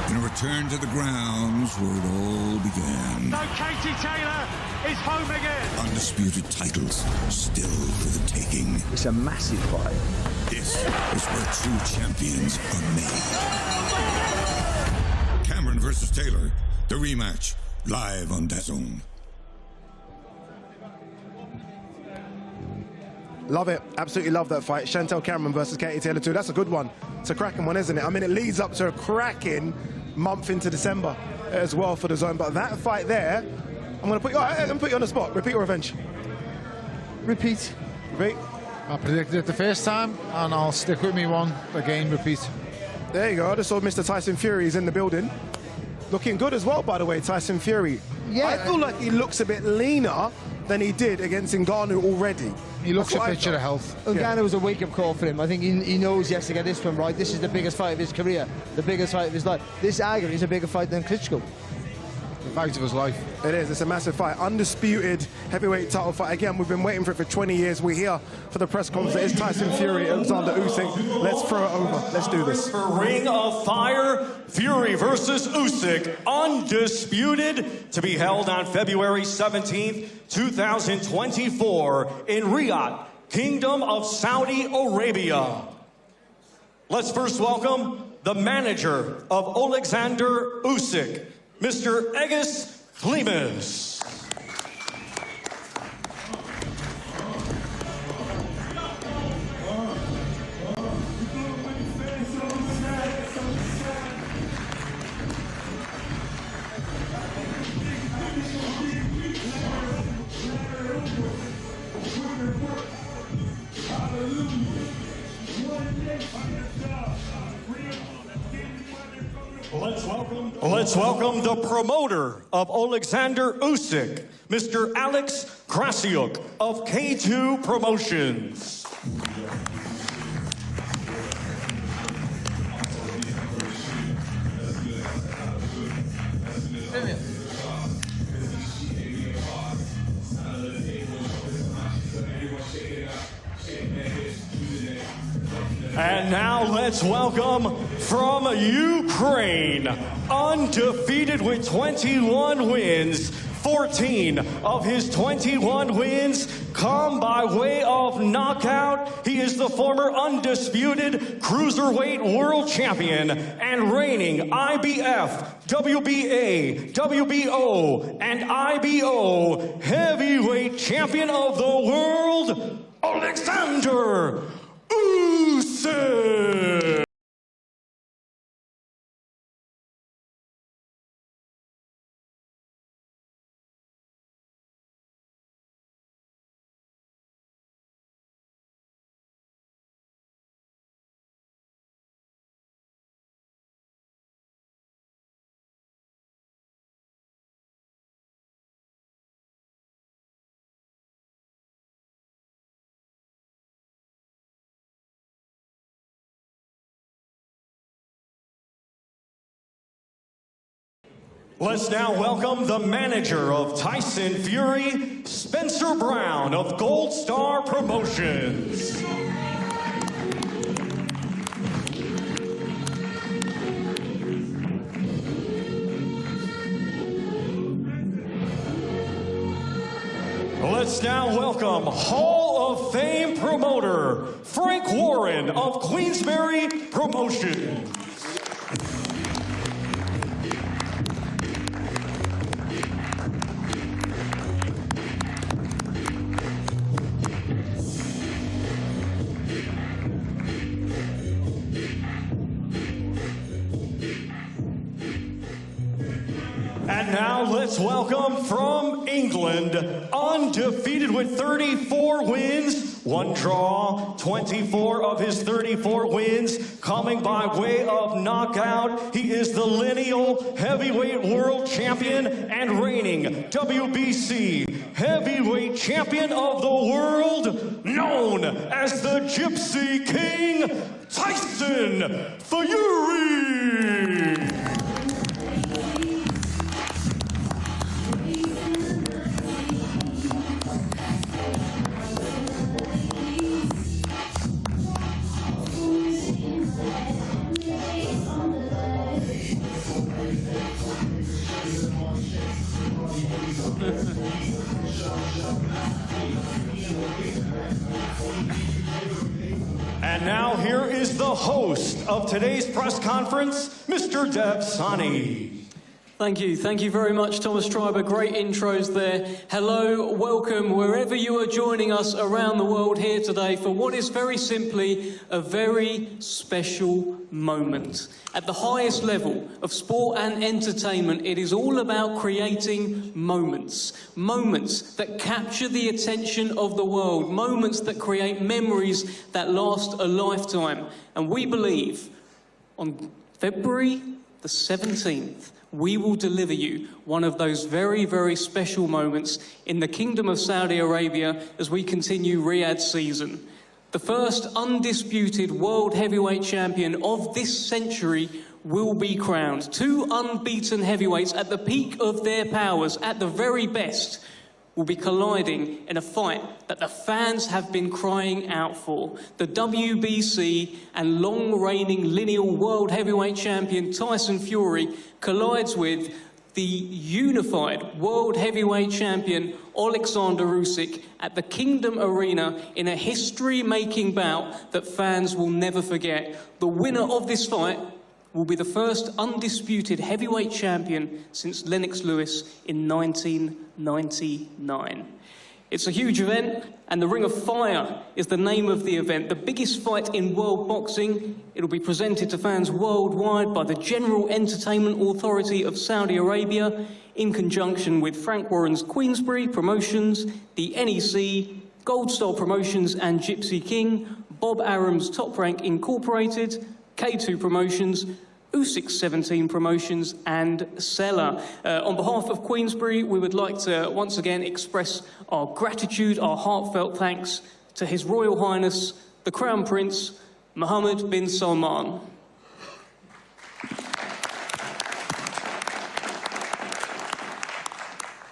In a return to the grounds where it all began. So Katie Taylor is home again. Undisputed titles still for the taking. It's a massive fight. This is where true champions are made. Cameron versus Taylor, the rematch. Live on DAZN. Love it. Absolutely love that fight. Chantel Cameron versus Katie Taylor 2. That's a good one. It's a cracking one, isn't it? I mean, it leads up to a cracking month into December as well for the zone. But that fight there, I'm going to put you on the spot. Repeat or revenge? Repeat. Repeat. I predicted it the first time, and I'll stick with me one. Again, repeat. There you go. I just saw Mr. Tyson Fury is in the building. Looking good as well, by the way, Tyson Fury. Yeah. I feel like he looks a bit leaner than he did against Ngannou already. He looks a picture of health. Ngannou was a wake-up call for him. I think he knows he has to get this one right. This is the biggest fight of his career, the biggest fight of his life. This arguably is a bigger fight than Klitschko. The fight of his life. It is. It's a massive fight. Undisputed heavyweight title fight. Again, we've been waiting for it for 20 years. We're here for the press conference. It's Tyson Fury, Oleksandr Usyk. Let's throw it over. Let's do this. For Ring of Fire, Fury versus Usyk, undisputed, to be held on February 17th, 2024 in Riyadh, Kingdom of Saudi Arabia. Let's first welcome the manager of Oleksandr Usyk, Mr. Egis Klimas. let's welcome the promoter of Oleksandr Usyk, Mr. Alex Krasiuk of K2 Promotions. And now let's welcome from Ukraine, undefeated with 21 wins. 14 of his 21 wins come by way of knockout. He is the former undisputed cruiserweight world champion and reigning IBF, WBA, WBO, and IBO heavyweight champion of the world, Oleksandr Usyk. Let's now welcome the manager of Tyson Fury, Spencer Brown of Gold Star Promotions. Let's now welcome Hall of Fame promoter, Frank Warren of Queensberry Promotions. And now let's welcome from England, undefeated with 34 wins, 1 draw, 24 of his 34 wins coming by way of knockout. He is the lineal heavyweight world champion and reigning WBC heavyweight champion of the world, known as the Gypsy King, Tyson Fury. And now here is the host of today's press conference, Mr. DAZN. Thank you very much, Thomas Treiber. Great intros there. Hello, welcome, wherever you are joining us around the world here today for what is very simply a very special moment. At the highest level of sport and entertainment, it is all about creating moments. Moments that capture the attention of the world. Moments that create memories that last a lifetime. And we believe on February the 17th, we will deliver you one of those very, very special moments in the Kingdom of Saudi Arabia as we continue Riyadh season. The first undisputed world heavyweight champion of this century will be crowned. 2 unbeaten heavyweights at the peak of their powers, at the very best, will be colliding in a fight that the fans have been crying out for. The WBC and long-reigning lineal world heavyweight champion Tyson Fury collides with the unified world heavyweight champion Oleksandr Usyk at the Kingdom Arena in a history-making bout that fans will never forget. The winner of this fight will be the first undisputed heavyweight champion since Lennox Lewis in 1999. It's a huge event, and the Ring of Fire is the name of the event, the biggest fight in world boxing. It'll be presented to fans worldwide by the General Entertainment Authority of Saudi Arabia in conjunction with Frank Warren's Queensberry Promotions, the NEC, Gold Star Promotions and Gypsy King, Bob Arum's Top Rank Incorporated, K2 Promotions, Usyk's 17 promotions and Seller. On behalf of Queensberry, we would like to once again express our gratitude, our heartfelt thanks to His Royal Highness, the Crown Prince, Mohammed bin Salman.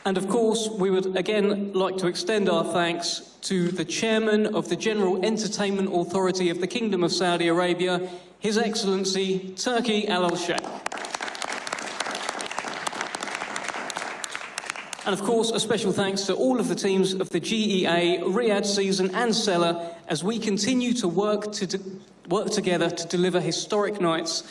And of course, we would again like to extend our thanks to the Chairman of the General Entertainment Authority of the Kingdom of Saudi Arabia, His Excellency Turki Al-Sheikh. And of course, a special thanks to all of the teams of the GEA, Riyadh Season and Seller as we continue to work together to deliver historic nights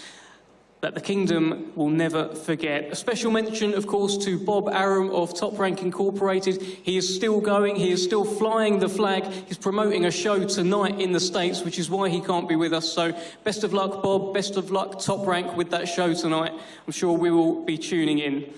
that the Kingdom will never forget. A special mention, of course, to Bob Arum of Top Rank Incorporated. He is still going, he is still flying the flag. He's promoting a show tonight in the States, which is why he can't be with us. So best of luck, Bob, best of luck, Top Rank, with that show tonight. I'm sure we will be tuning in.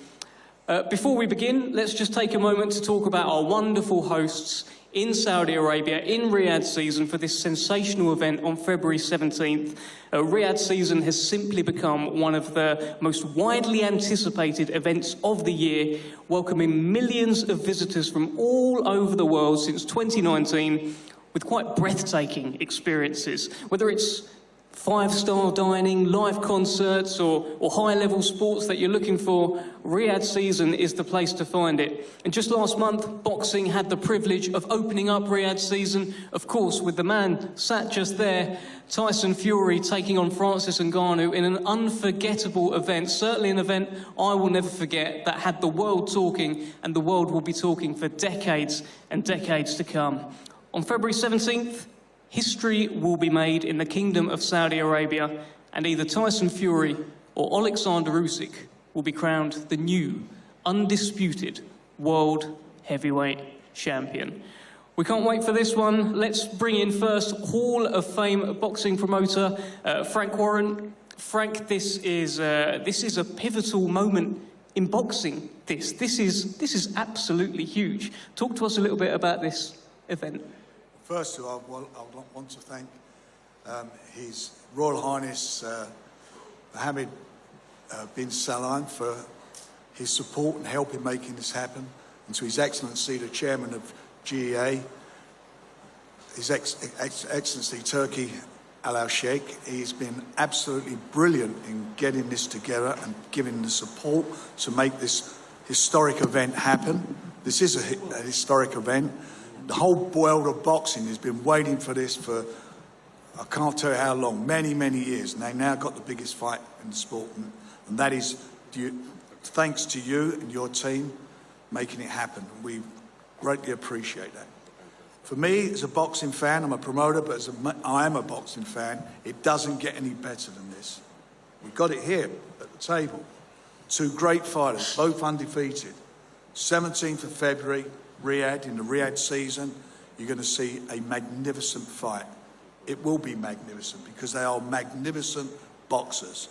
Before we begin, let's just take a moment to talk about our wonderful hosts in Saudi Arabia, in Riyadh Season, for this sensational event on February 17th. Riyadh Season has simply become one of the most widely anticipated events of the year, welcoming millions of visitors from all over the world since 2019, with quite breathtaking experiences. Whether it's five-star dining, live concerts, or high-level sports that you're looking for, Riyadh Season is the place to find it. And just last month, boxing had the privilege of opening up Riyadh Season, of course, with the man sat just there, Tyson Fury, taking on Francis Ngannou in an unforgettable event, certainly an event I will never forget, that had the world talking, and the world will be talking for decades and decades to come. On February 17th, history will be made in the Kingdom of Saudi Arabia, and either Tyson Fury or Oleksandr Usyk will be crowned the new, undisputed world heavyweight champion. We can't wait for this one. Let's bring in first Hall of Fame boxing promoter Frank Warren. Frank, this is a pivotal moment in boxing. This is absolutely huge. Talk to us a little bit about this event. First of all, I want to thank His Royal Highness Mohammed bin Salman for his support and help in making this happen, and to His Excellency, the Chairman of GEA, His Excellency Turki Al-Sheikh. He's been absolutely brilliant in getting this together and giving the support to make this historic event happen. This is a historic event. The whole world of boxing has been waiting for this for, I can't tell you how long, many, many years. And they now got the biggest fight in the sport. And that is thanks to you and your team making it happen. We greatly appreciate that. For me, as a boxing fan, I'm a promoter, but I am a boxing fan, it doesn't get any better than this. We've got it here at the table. Two great fighters, both undefeated. 17th of February, Riyadh, in the Riyadh Season, you're going to see a magnificent fight. It will be magnificent because they are magnificent boxers.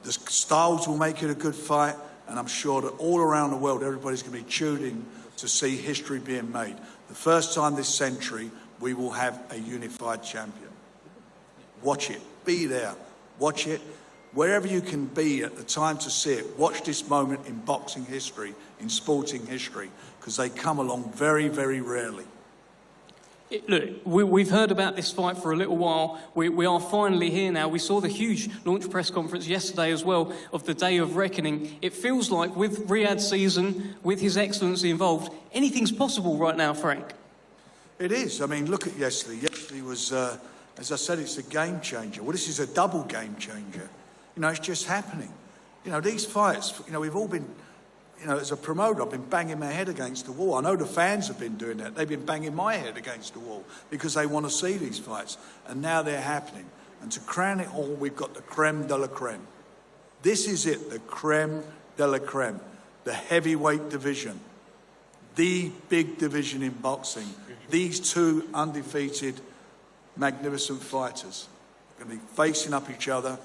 The styles will make it a good fight, and I'm sure that all around the world, everybody's going to be tuned in to see history being made. The first time this century, we will have a unified champion. Watch it. Be there. Watch it. Wherever you can be at the time to see it, watch this moment in boxing history, in sporting history, because they come along very, very rarely. Look, we've heard about this fight for a little while. We are finally here now. We saw the huge launch press conference yesterday as well of the Day of Reckoning. It feels like with Riyadh Season, with His Excellency involved, anything's possible right now, Frank. It is. I mean, look at yesterday. Yesterday was, as I said, it's a game changer. Well, this is a double game changer. You know, it's just happening. You know, these fights, you know, we've all been, you know, as a promoter, I've been banging my head against the wall. I know the fans have been doing that. They've been banging my head against the wall because they want to see these fights. And now they're happening. And to crown it all, we've got the creme de la creme. This is it, the creme de la creme, the heavyweight division, the big division in boxing. These two undefeated, magnificent fighters are going to be facing up each other,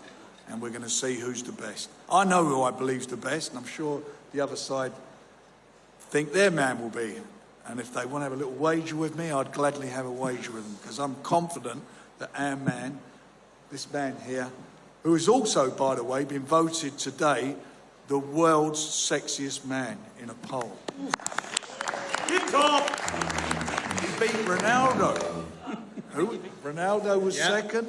and we're going to see who's the best. I know who I believe's the best, and I'm sure the other side think their man will be. And if they want to have a little wager with me, I'd gladly have a wager with them, because I'm confident that our man, this man here, who has also, by the way, been voted today the world's sexiest man in a poll. He beat Ronaldo. Who? Ronaldo was second,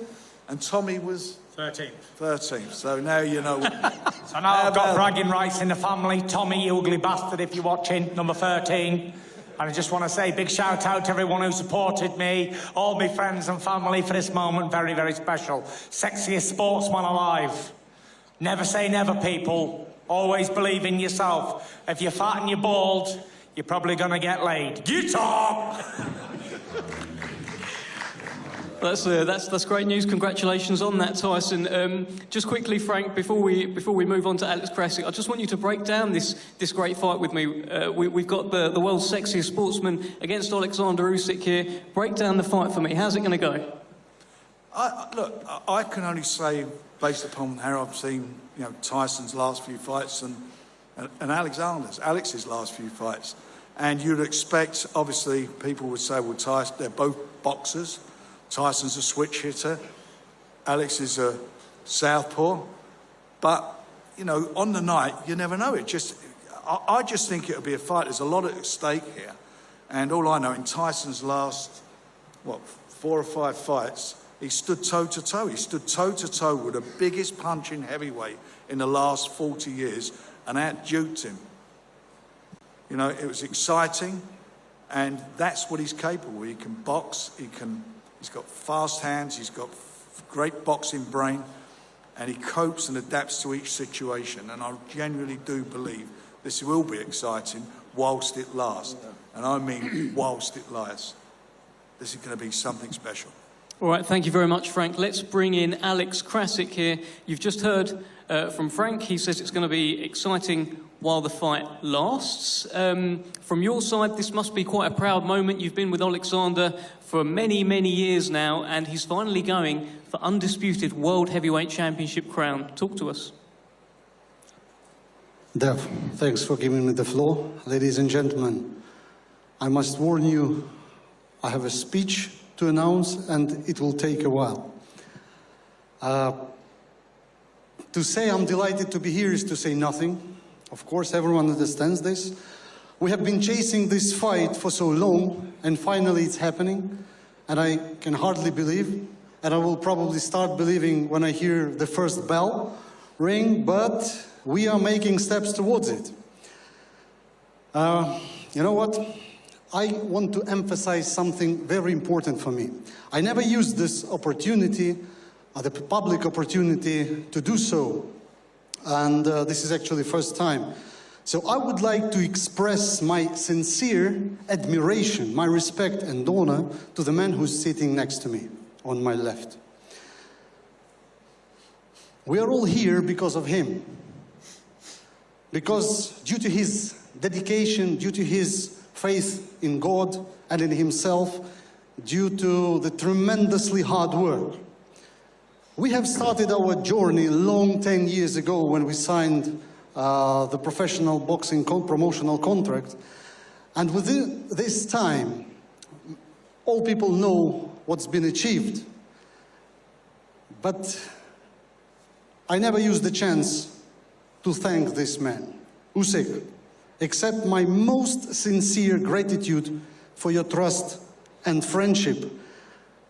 and Tommy was 13th. 13th. So now you know. So now I've got bragging rights in the family. Tommy, you ugly bastard, if you're watching, number 13. And I just want to say big shout out to everyone who supported me, all my friends and family for this moment. Very, very special. Sexiest sportsman alive. Never say never, people. Always believe in yourself. If you're fat and you're bald, you're probably going to get laid. Guitar! That's great news. Congratulations on that, Tyson. Just quickly, Frank, before we move on to Alex Krasik, I just want you to break down this great fight with me. We've got the world's sexiest sportsman against Oleksandr Usyk here. Break down the fight for me. How's it going to go? Look, I can only say, based upon how I've seen, Tyson's last few fights and Alex's last few fights, and you'd expect, obviously, people would say, well, Tyson, they're both boxers. Tyson's a switch hitter. Alex is a southpaw. But, on the night, you never know. I just think it'll be a fight. There's a lot at stake here. And all I know, in Tyson's last, 4 or 5 fights, he stood toe-to-toe. He stood toe-to-toe with the biggest punching heavyweight in the last 40 years and out-duked him. It was exciting, and that's what he's capable of. He can box, he's got fast hands, he's got great boxing brain, and he copes and adapts to each situation. And I genuinely do believe this will be exciting whilst it lasts. And I mean whilst it lasts. This is going to be something special. All right, thank you very much, Frank. Let's bring in Alex Krasik here. You've just heard from Frank. He says it's going to be exciting while the fight lasts. From your side, this must be quite a proud moment. You've been with Oleksandr for many, many years now, and he's finally going for undisputed World Heavyweight Championship crown. Talk to us. Dev, thanks for giving me the floor. Ladies and gentlemen, I must warn you, I have a speech to announce, and it will take a while. To say I'm delighted to be here is to say nothing. Of course, everyone understands this. We have been chasing this fight for so long, and finally it's happening. And I can hardly believe, and I will probably start believing when I hear the first bell ring, but we are making steps towards it. You know what? I want to emphasize something very important for me. I never used this opportunity, the public opportunity, to do so. And this is actually the first time. So I would like to express my sincere admiration, my respect and honor to the man who's sitting next to me, on my left. We are all here because of him. Because due to his dedication, due to his faith in God and in himself, due to the tremendously hard work. We have started our journey long 10 years ago when we signed the professional boxing promotional contract. And within this time, all people know what's been achieved. But I never used the chance to thank this man, Usyk. Accept my most sincere gratitude for your trust and friendship,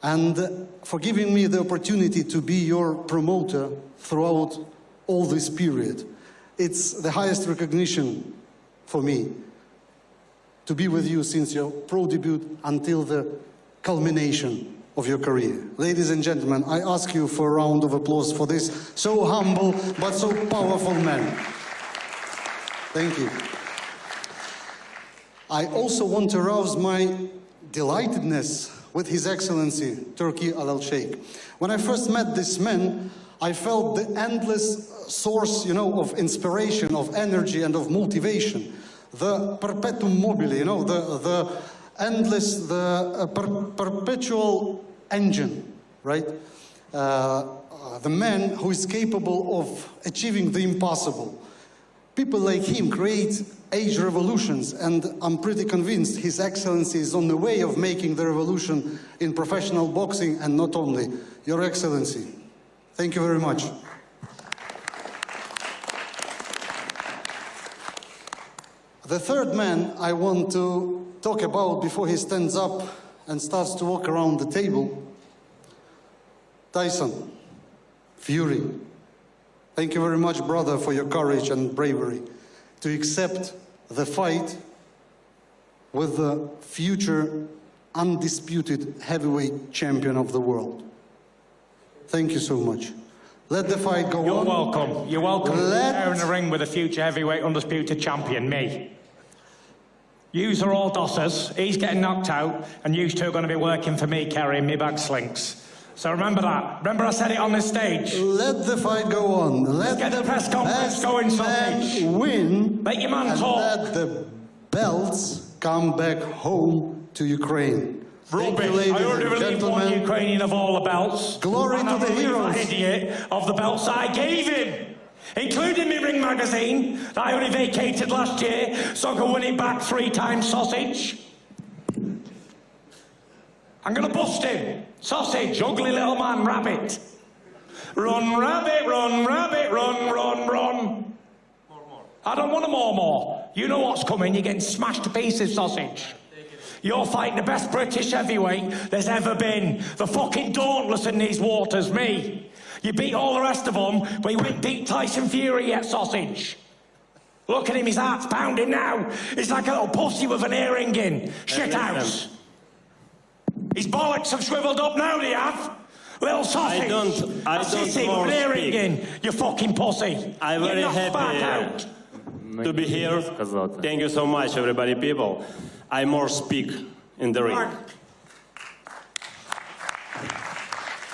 and for giving me the opportunity to be your promoter throughout all this period. It's the highest recognition for me to be with you since your pro debut until the culmination of your career. Ladies and gentlemen, I ask you for a round of applause for this so humble but so powerful man. Thank you. I also want to arouse my delightedness with His Excellency, Turkey Al-Sheikh. When I first met this man, I felt the endless source, of inspiration, of energy, and of motivation. The perpetuum mobile, the endless, perpetual engine, right? The man who is capable of achieving the impossible. People like him create age revolutions, and I'm pretty convinced His Excellency is on the way of making the revolution in professional boxing, and not only. Your Excellency, thank you very much. The third man I want to talk about before he stands up and starts to walk around the table, Tyson Fury. Thank you very much, brother, for your courage and bravery to accept the fight with the future undisputed heavyweight champion of the world. Thank you so much. Let the fight go on. You're welcome. You're welcome. There in the ring with the future heavyweight undisputed champion, me. Yous are all dossers. He's getting knocked out, and yous two are going to be working for me, carrying me back slinks. So remember that. Remember I said it on this stage. Let the fight go on. Let's get the press conference going, Sausage. Win. Make your man and talk. let the belts come back home to Ukraine. Thank you, Rubbish. ladies I already and relieved one gentlemen. Ukrainian of all the belts. Glory And to I the relieved heroes. that idiot of the belts I gave him, including my ring magazine that I only vacated last year so I could win it back 3 times, Sausage. I'm gonna bust him. Sausage, ugly little man, rabbit. Run, rabbit, run, rabbit, run, run, run. I don't want a more. You know what's coming. You're getting smashed to pieces, Sausage. You're fighting the best British heavyweight there's ever been. The fucking dauntless in these waters, me. You beat all the rest of them, but you ain't beat Tyson Fury yet, Sausage. Look at him, his heart's pounding now. He's like a little pussy with an earring in. Shithouse. His bollocks have shriveled up now, they have. Little sausage. I don't more speak. In, you fucking pussy. I'm very happy to be here. Thank you so much, everybody, people. I more speak in the ring.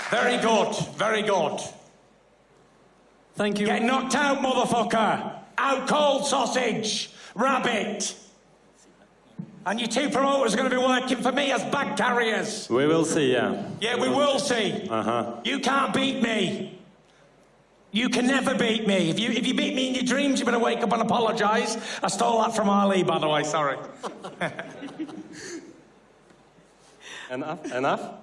Very good, very good. Thank you. Get knocked out, motherfucker. Out cold, Sausage. Rabbit. And you 2 promoters are going to be working for me as bag carriers. We will see, yeah. Yeah, we will see. You can't beat me. You can never beat me. If you beat me in your dreams, you better wake up and apologise. I stole that from Ali, by the way, sorry. Enough?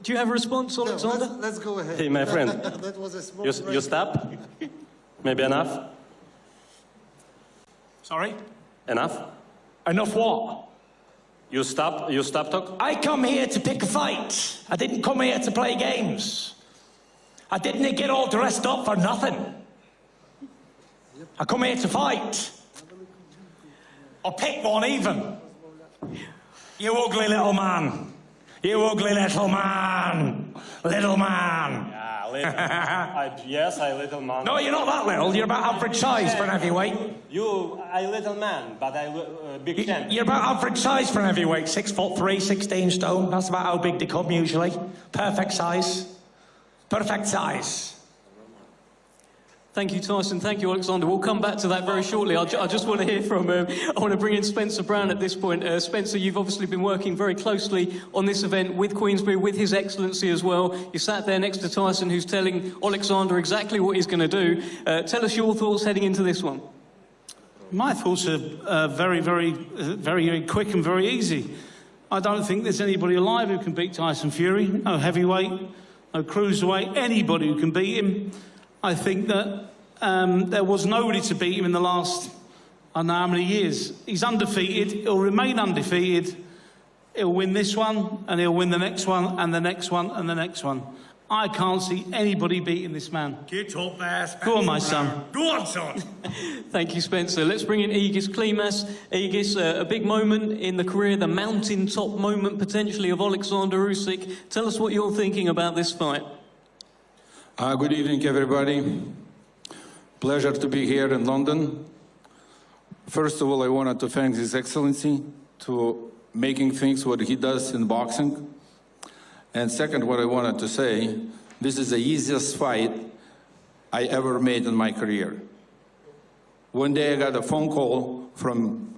Do you have a response, Oleksandr? No, let's go ahead. Hey, my friend. That was a small You stop? Maybe enough? Sorry? Enough? Enough what? You stop talk? I come here to pick a fight. I didn't come here to play games. I didn't get all dressed up for nothing. I come here to fight. Or pick one even. You ugly little man. You ugly little man. Little man. Yeah, little. Yes, I little man. No, you're not that little. You're about average size for an heavyweight. I little man, but I big champ. You're about average size for an heavyweight. 6'3", 16 stone. That's about how big they come usually. Perfect size. Perfect size. Thank you, Tyson. Thank you, Oleksandr. We'll come back to that very shortly. I just want to hear from... I want to bring in Spencer Brown at this point. Spencer, you've obviously been working very closely on this event with Queensberry, with His Excellency as well. You sat there next to Tyson, who's telling Oleksandr exactly what he's going to do. Tell us your thoughts heading into this one. My thoughts are very quick and very easy. I don't think there's anybody alive who can beat Tyson Fury. No heavyweight, no cruiserweight, anybody who can beat him. I think that there was nobody to beat him in the last, I don't know how many years. He's undefeated, he'll remain undefeated. He'll win this one, and he'll win the next one, and the next one, and the next one. I can't see anybody beating this man. Get up there, Spencer. Go on, my son. Go on, son. Thank you, Spencer. Let's bring in Aegis Klimas. Aegis, a big moment in the career, the mountaintop moment potentially of Oleksandr Usyk. Tell us what you're thinking about this fight. Good evening, everybody. Pleasure to be here in London. First of all, I wanted to thank His Excellency to making things what he does in boxing. And second, what I wanted to say, this is the easiest fight I ever made in my career. One day I got a phone call from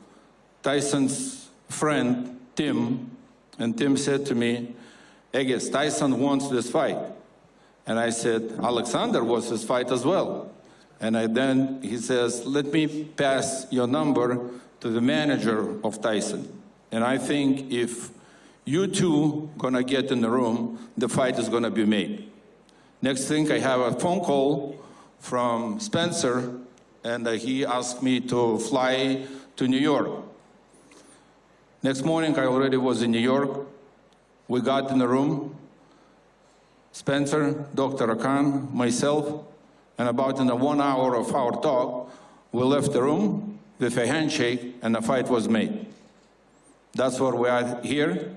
Tyson's friend, Tim, and Tim said to me, Aegis, Tyson wants this fight. And I said, Oleksandr wants this fight as well. And then he says, let me pass your number to the manager of Tyson. And I think if you two gonna get in the room, the fight is gonna be made. Next thing, I have a phone call from Spencer, and he asked me to fly to New York. Next morning, I already was in New York. We got in the room, Spencer, Dr. Akan, myself, and about in the 1 hour of our talk, we left the room with a handshake, and a fight was made. That's what we are here.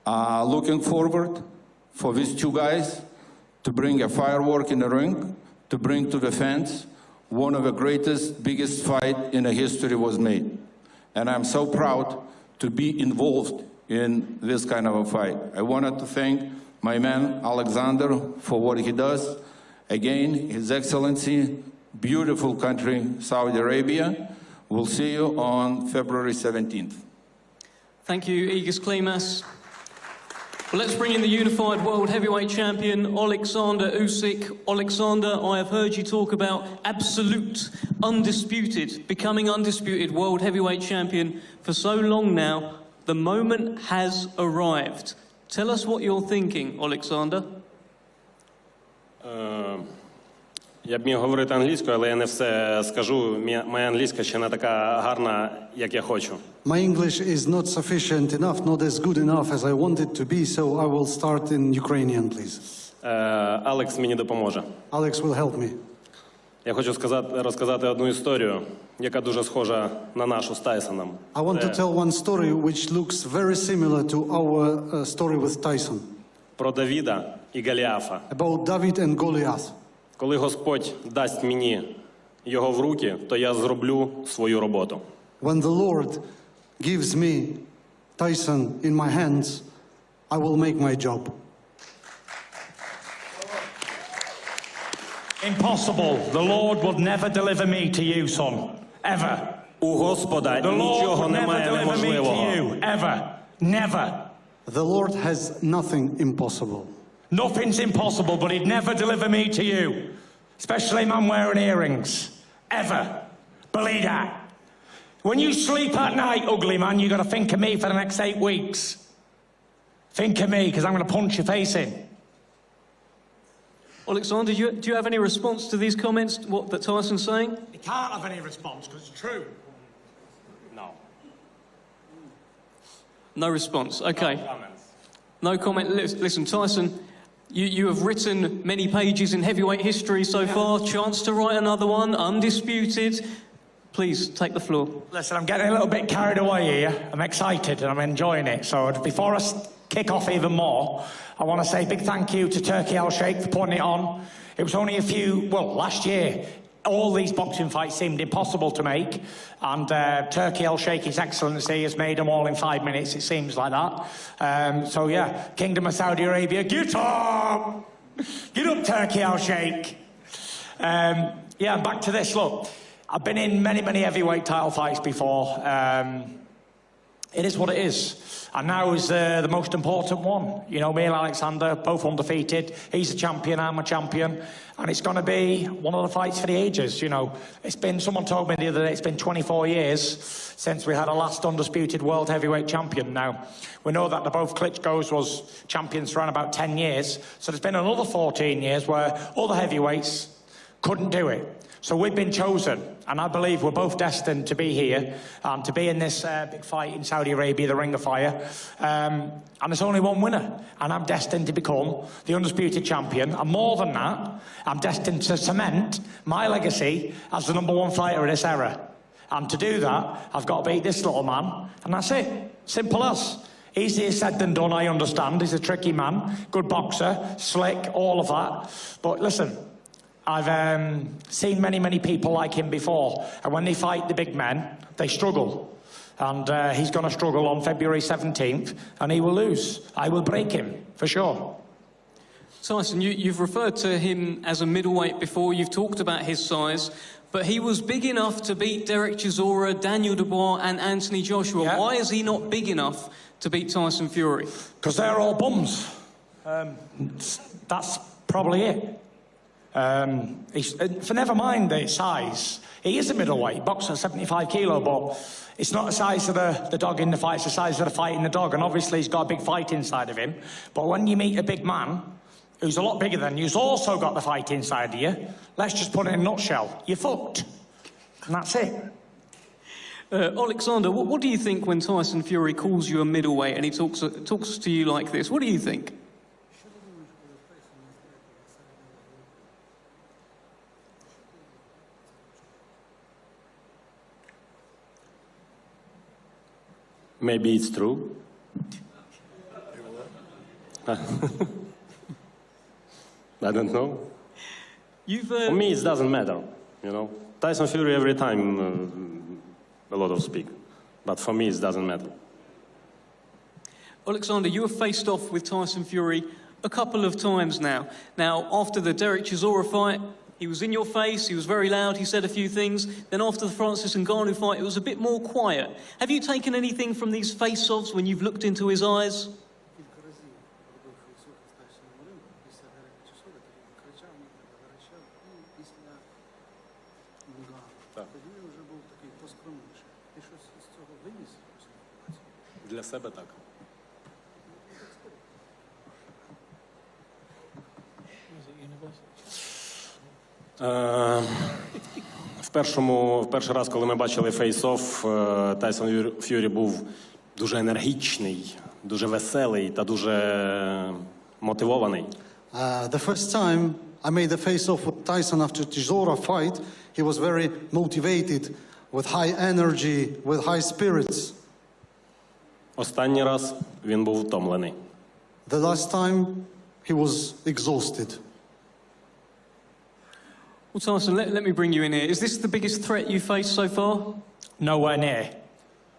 Looking forward for these two guys to bring a firework in the ring, to bring to the fans one of the greatest, biggest fight in the history was made. And I'm so proud to be involved in this kind of a fight. I wanted to thank my man, Oleksandr, for what he does. Again, His Excellency, beautiful country, Saudi Arabia. We'll see you on February 17th. Thank you, Igis Klimas. Well, let's bring in the unified world heavyweight champion, Oleksandr Usyk. Oleksandr, I have heard you talk about absolute, undisputed, becoming undisputed world heavyweight champion for so long now. The moment has arrived. Tell us what you're thinking, Oleksandr. Я б міг говорити англійською, але я не все скажу. Моя англійська ще не така гарна, як я хочу. My English is not sufficient enough, not as good enough as I want it to be, so I will start in Ukrainian, please. Алекс мені допоможе. Alex will help me. Я хочу розказати одну історію, яка дуже схожа на нашу з Тайсоном. I want to tell one story which looks very similar to our story with Tyson. Про Давіда і Голіафа. About David and Goliath. Коли Господь дасть мені його в руки, то я зроблю свою роботу. When the Lord gives me Tyson in my hands, I will make my job. Impossible. The Lord would never deliver me to you, son. Ever. У Господа нічого немає неможливого. Ever. Never. The Lord has nothing impossible. Nothing's impossible, but he'd never deliver me to you. Especially a man wearing earrings. Ever. Believe that. When you sleep at night, ugly man, you got to think of me for the next 8 weeks. Think of me, because I'm going to punch your face in. Oleksandr, do you have any response to these comments, what that Tyson's saying? He can't have any response, because it's true. No. No response, okay. No comments. No comment. Listen, Tyson, you have written many pages in heavyweight history so far. Chance to write another one, undisputed. Please, take the floor. Listen, I'm getting a little bit carried away here. I'm excited and I'm enjoying it. So before I kick off even more, I want to say a big thank you to Turkey Al Sheikh for putting it on. It was only last year, all these boxing fights seemed impossible to make. And Turkey Al Sheikh, His Excellency, has made them all in 5 minutes, it seems like that. So yeah, Kingdom of Saudi Arabia, get up! Get up, Turkey Al Sheikh. Yeah, back to this, look. I've been in many, many heavyweight title fights before. It is what it is. And now is the most important one. You know, me and Oleksandr, both undefeated. He's a champion, I'm a champion. And it's going to be one of the fights for the ages, you know. Someone told me the other day, it's been 24 years since we had a last undisputed world heavyweight champion. Now, we know that the both Klitschko's was champions for around about 10 years. So there's been another 14 years where other heavyweights couldn't do it. So we've been chosen, and I believe we're both destined to be here, to be in this big fight in Saudi Arabia, the Ring of Fire. And there's only one winner, and I'm destined to become the undisputed champion. And more than that, I'm destined to cement my legacy as the #1 fighter of this era. And to do that, I've got to beat this little man, and that's it. Simple as. Easier said than done, I understand. He's a tricky man, good boxer, slick, all of that. But listen, I've seen many, many people like him before, and when they fight the big men, they struggle. And he's going to struggle on February 17th, and he will lose. I will break him, for sure. Tyson, you've referred to him as a middleweight before. You've talked about his size, but he was big enough to beat Derek Chisora, Daniel Dubois, and Anthony Joshua. Yeah. Why is he not big enough to beat Tyson Fury? Because they're all bums. That's probably it. For never mind the size, he is a middleweight, boxer 75 kilo, but it's not the size of the dog in the fight, it's the size of the fight in the dog, and obviously he's got a big fight inside of him. But when you meet a big man who's a lot bigger than you's also got the fight inside of you. Let's just put it in a nutshell. You're fucked. And that's it. Oleksandr, what do you think when Tyson Fury calls you a middleweight and he talks to you like this? What do you think? Maybe it's true. I don't know. For me, it doesn't matter, you know. Tyson Fury every time a lot of speak, but for me, it doesn't matter. Oleksandr, you have faced off with Tyson Fury a couple of times now. Now, after the Derek Chisora fight, he was in your face, he was very loud, he said a few things. Then after the Francis Ngannou fight, it was a bit more quiet. Have you taken anything from these face-offs when you've looked into his eyes? Для себе так. В перший раз, коли ми бачили фейс-офф, Тайсон Ф'юрі був дуже енергічний, дуже веселий та дуже мотивований. The first time I made a face-off with Tyson after Chisora fight, he was very motivated, with high energy, with high spirits. Останній раз він був втомлений. The last time he was exhausted. Well, Tyson, let me bring you in here. Is this the biggest threat you faced so far? Nowhere near.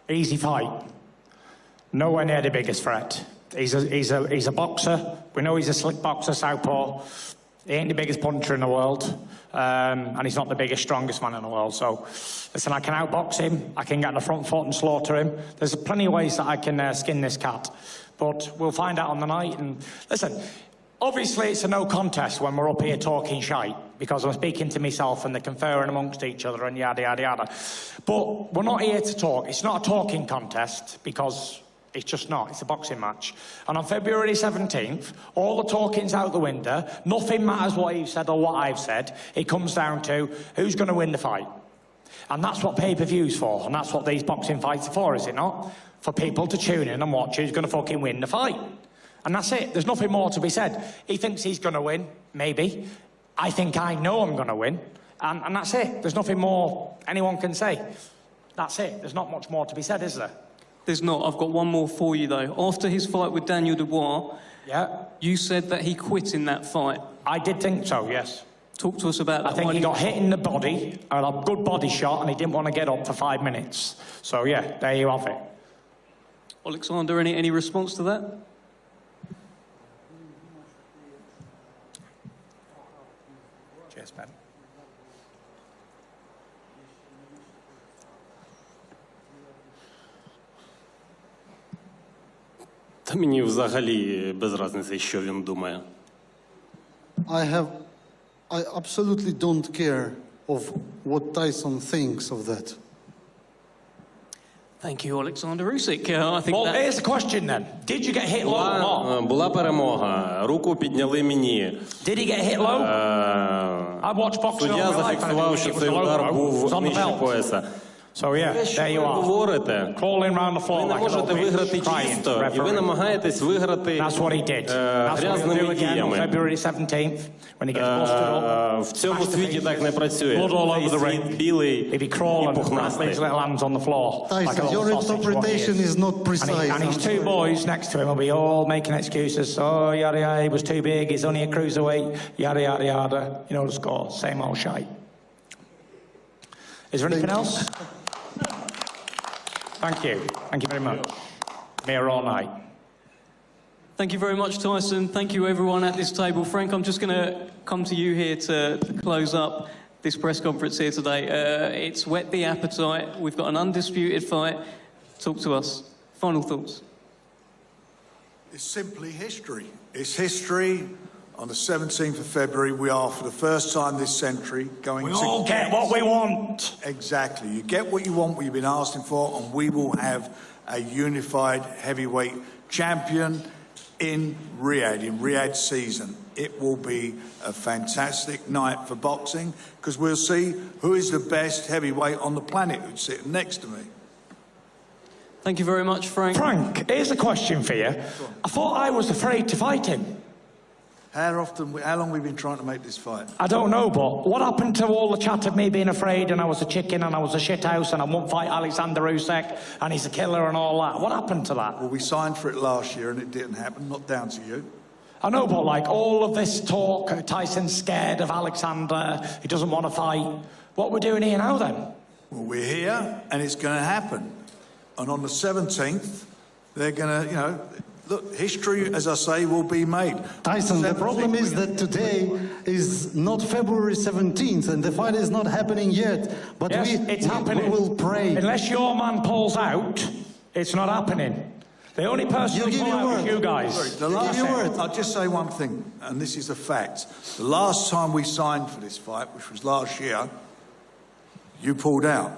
Easy fight. Nowhere near the biggest threat. He's a boxer. We know he's a slick boxer, southpaw. He ain't the biggest puncher in the world. And he's not the biggest, strongest man in the world. So, listen, I can outbox him. I can get on the front foot and slaughter him. There's plenty of ways that I can skin this cat. But we'll find out on the night. And listen, obviously it's a no contest when we're up here talking shite, because I'm speaking to myself and they're conferring amongst each other and yada, yada, yada. But we're not here to talk. It's not a talking contest, because it's just not. It's a boxing match. And on February 17th, all the talking's out the window. Nothing matters what you've said or what I've said. It comes down to who's going to win the fight. And that's what pay-per-view's for. And that's what these boxing fights are for, is it not? For people to tune in and watch who's going to fucking win the fight. And that's it. There's nothing more to be said. He thinks he's going to win, maybe. I think I know I'm going to win. And that's it. There's nothing more anyone can say. That's it. There's not much more to be said, is there? There's not. I've got one more for you, though. After his fight with Daniel Dubois, you said that he quit in that fight. I did think so, yes. Talk to us about that. I think he got hit in the body, a good body shot, and he didn't want to get up for 5 minutes. So, yeah, there you have it. Oleksandr, any response to that? Cheers, Ben. Та мені взагалі без різниці, що він думає. I absolutely don't care of what Tyson thinks of that. Thank you, Oleksandr Usyk. I think well, here's the question then. Did you get hit low? Була перемога. Руку підняли мені. Did he get hit low? I watched boxing. Суддя зафіксував, що цей удар був нижче пояса. So yeah, there you are. Crawling around the floor like a little bitch, crying to the referee. That's what he did. That's what he'll do again on February 17th when he gets busted up. В цьому світі так не працює. Blood all over the ring. He'd be crawling with his little hands on the floor. Tyson, your interpretation is not precise. And his two boys next to him will be all making excuses. Oh, yada yada, he was too big, he's only a cruiserweight, yada yada yada. You know the score, same old shite. Is there anything else? Thank you. Thank you very much. I'm here all night. Thank you very much, Tyson. Thank you, everyone at this table. Frank, I'm just going to come to you here to close up this press conference here today. It's whet the appetite. We've got an undisputed fight. Talk to us. Final thoughts. It's simply history. It's history. On the 17th of February, we are, for the first time this century, going to... We all get what we want. Exactly. You get what you want, what you've been asking for, and we will have a unified heavyweight champion in Riyadh season. It will be a fantastic night for boxing because we'll see who is the best heavyweight on the planet who's sitting next to me. Thank you very much, Frank. Frank, here's a question for you. I thought I was afraid to fight him. How long have we been trying to make this fight? I don't know, but what happened to all the chat of me being afraid and I was a chicken and I was a shithouse and I won't fight Oleksandr Usyk and he's a killer and all that? What happened to that? Well, we signed for it last year and it didn't happen, not down to you. I know, but like all of this talk, Tyson's scared of Oleksandr, he doesn't want to fight. What we're doing here now then? Well, we're here and it's going to happen. And on the 17th, they're going to, you know, look, history, as I say, will be made. Tyson, the problem is that today is not February 17th and the fight is not happening yet. But yes, it's happening. We will pray. Unless your man pulls out, it's not happening. The only person who pull out is you guys. I'll just say one thing, and this is a fact. The last time we signed for this fight, which was last year, you pulled out.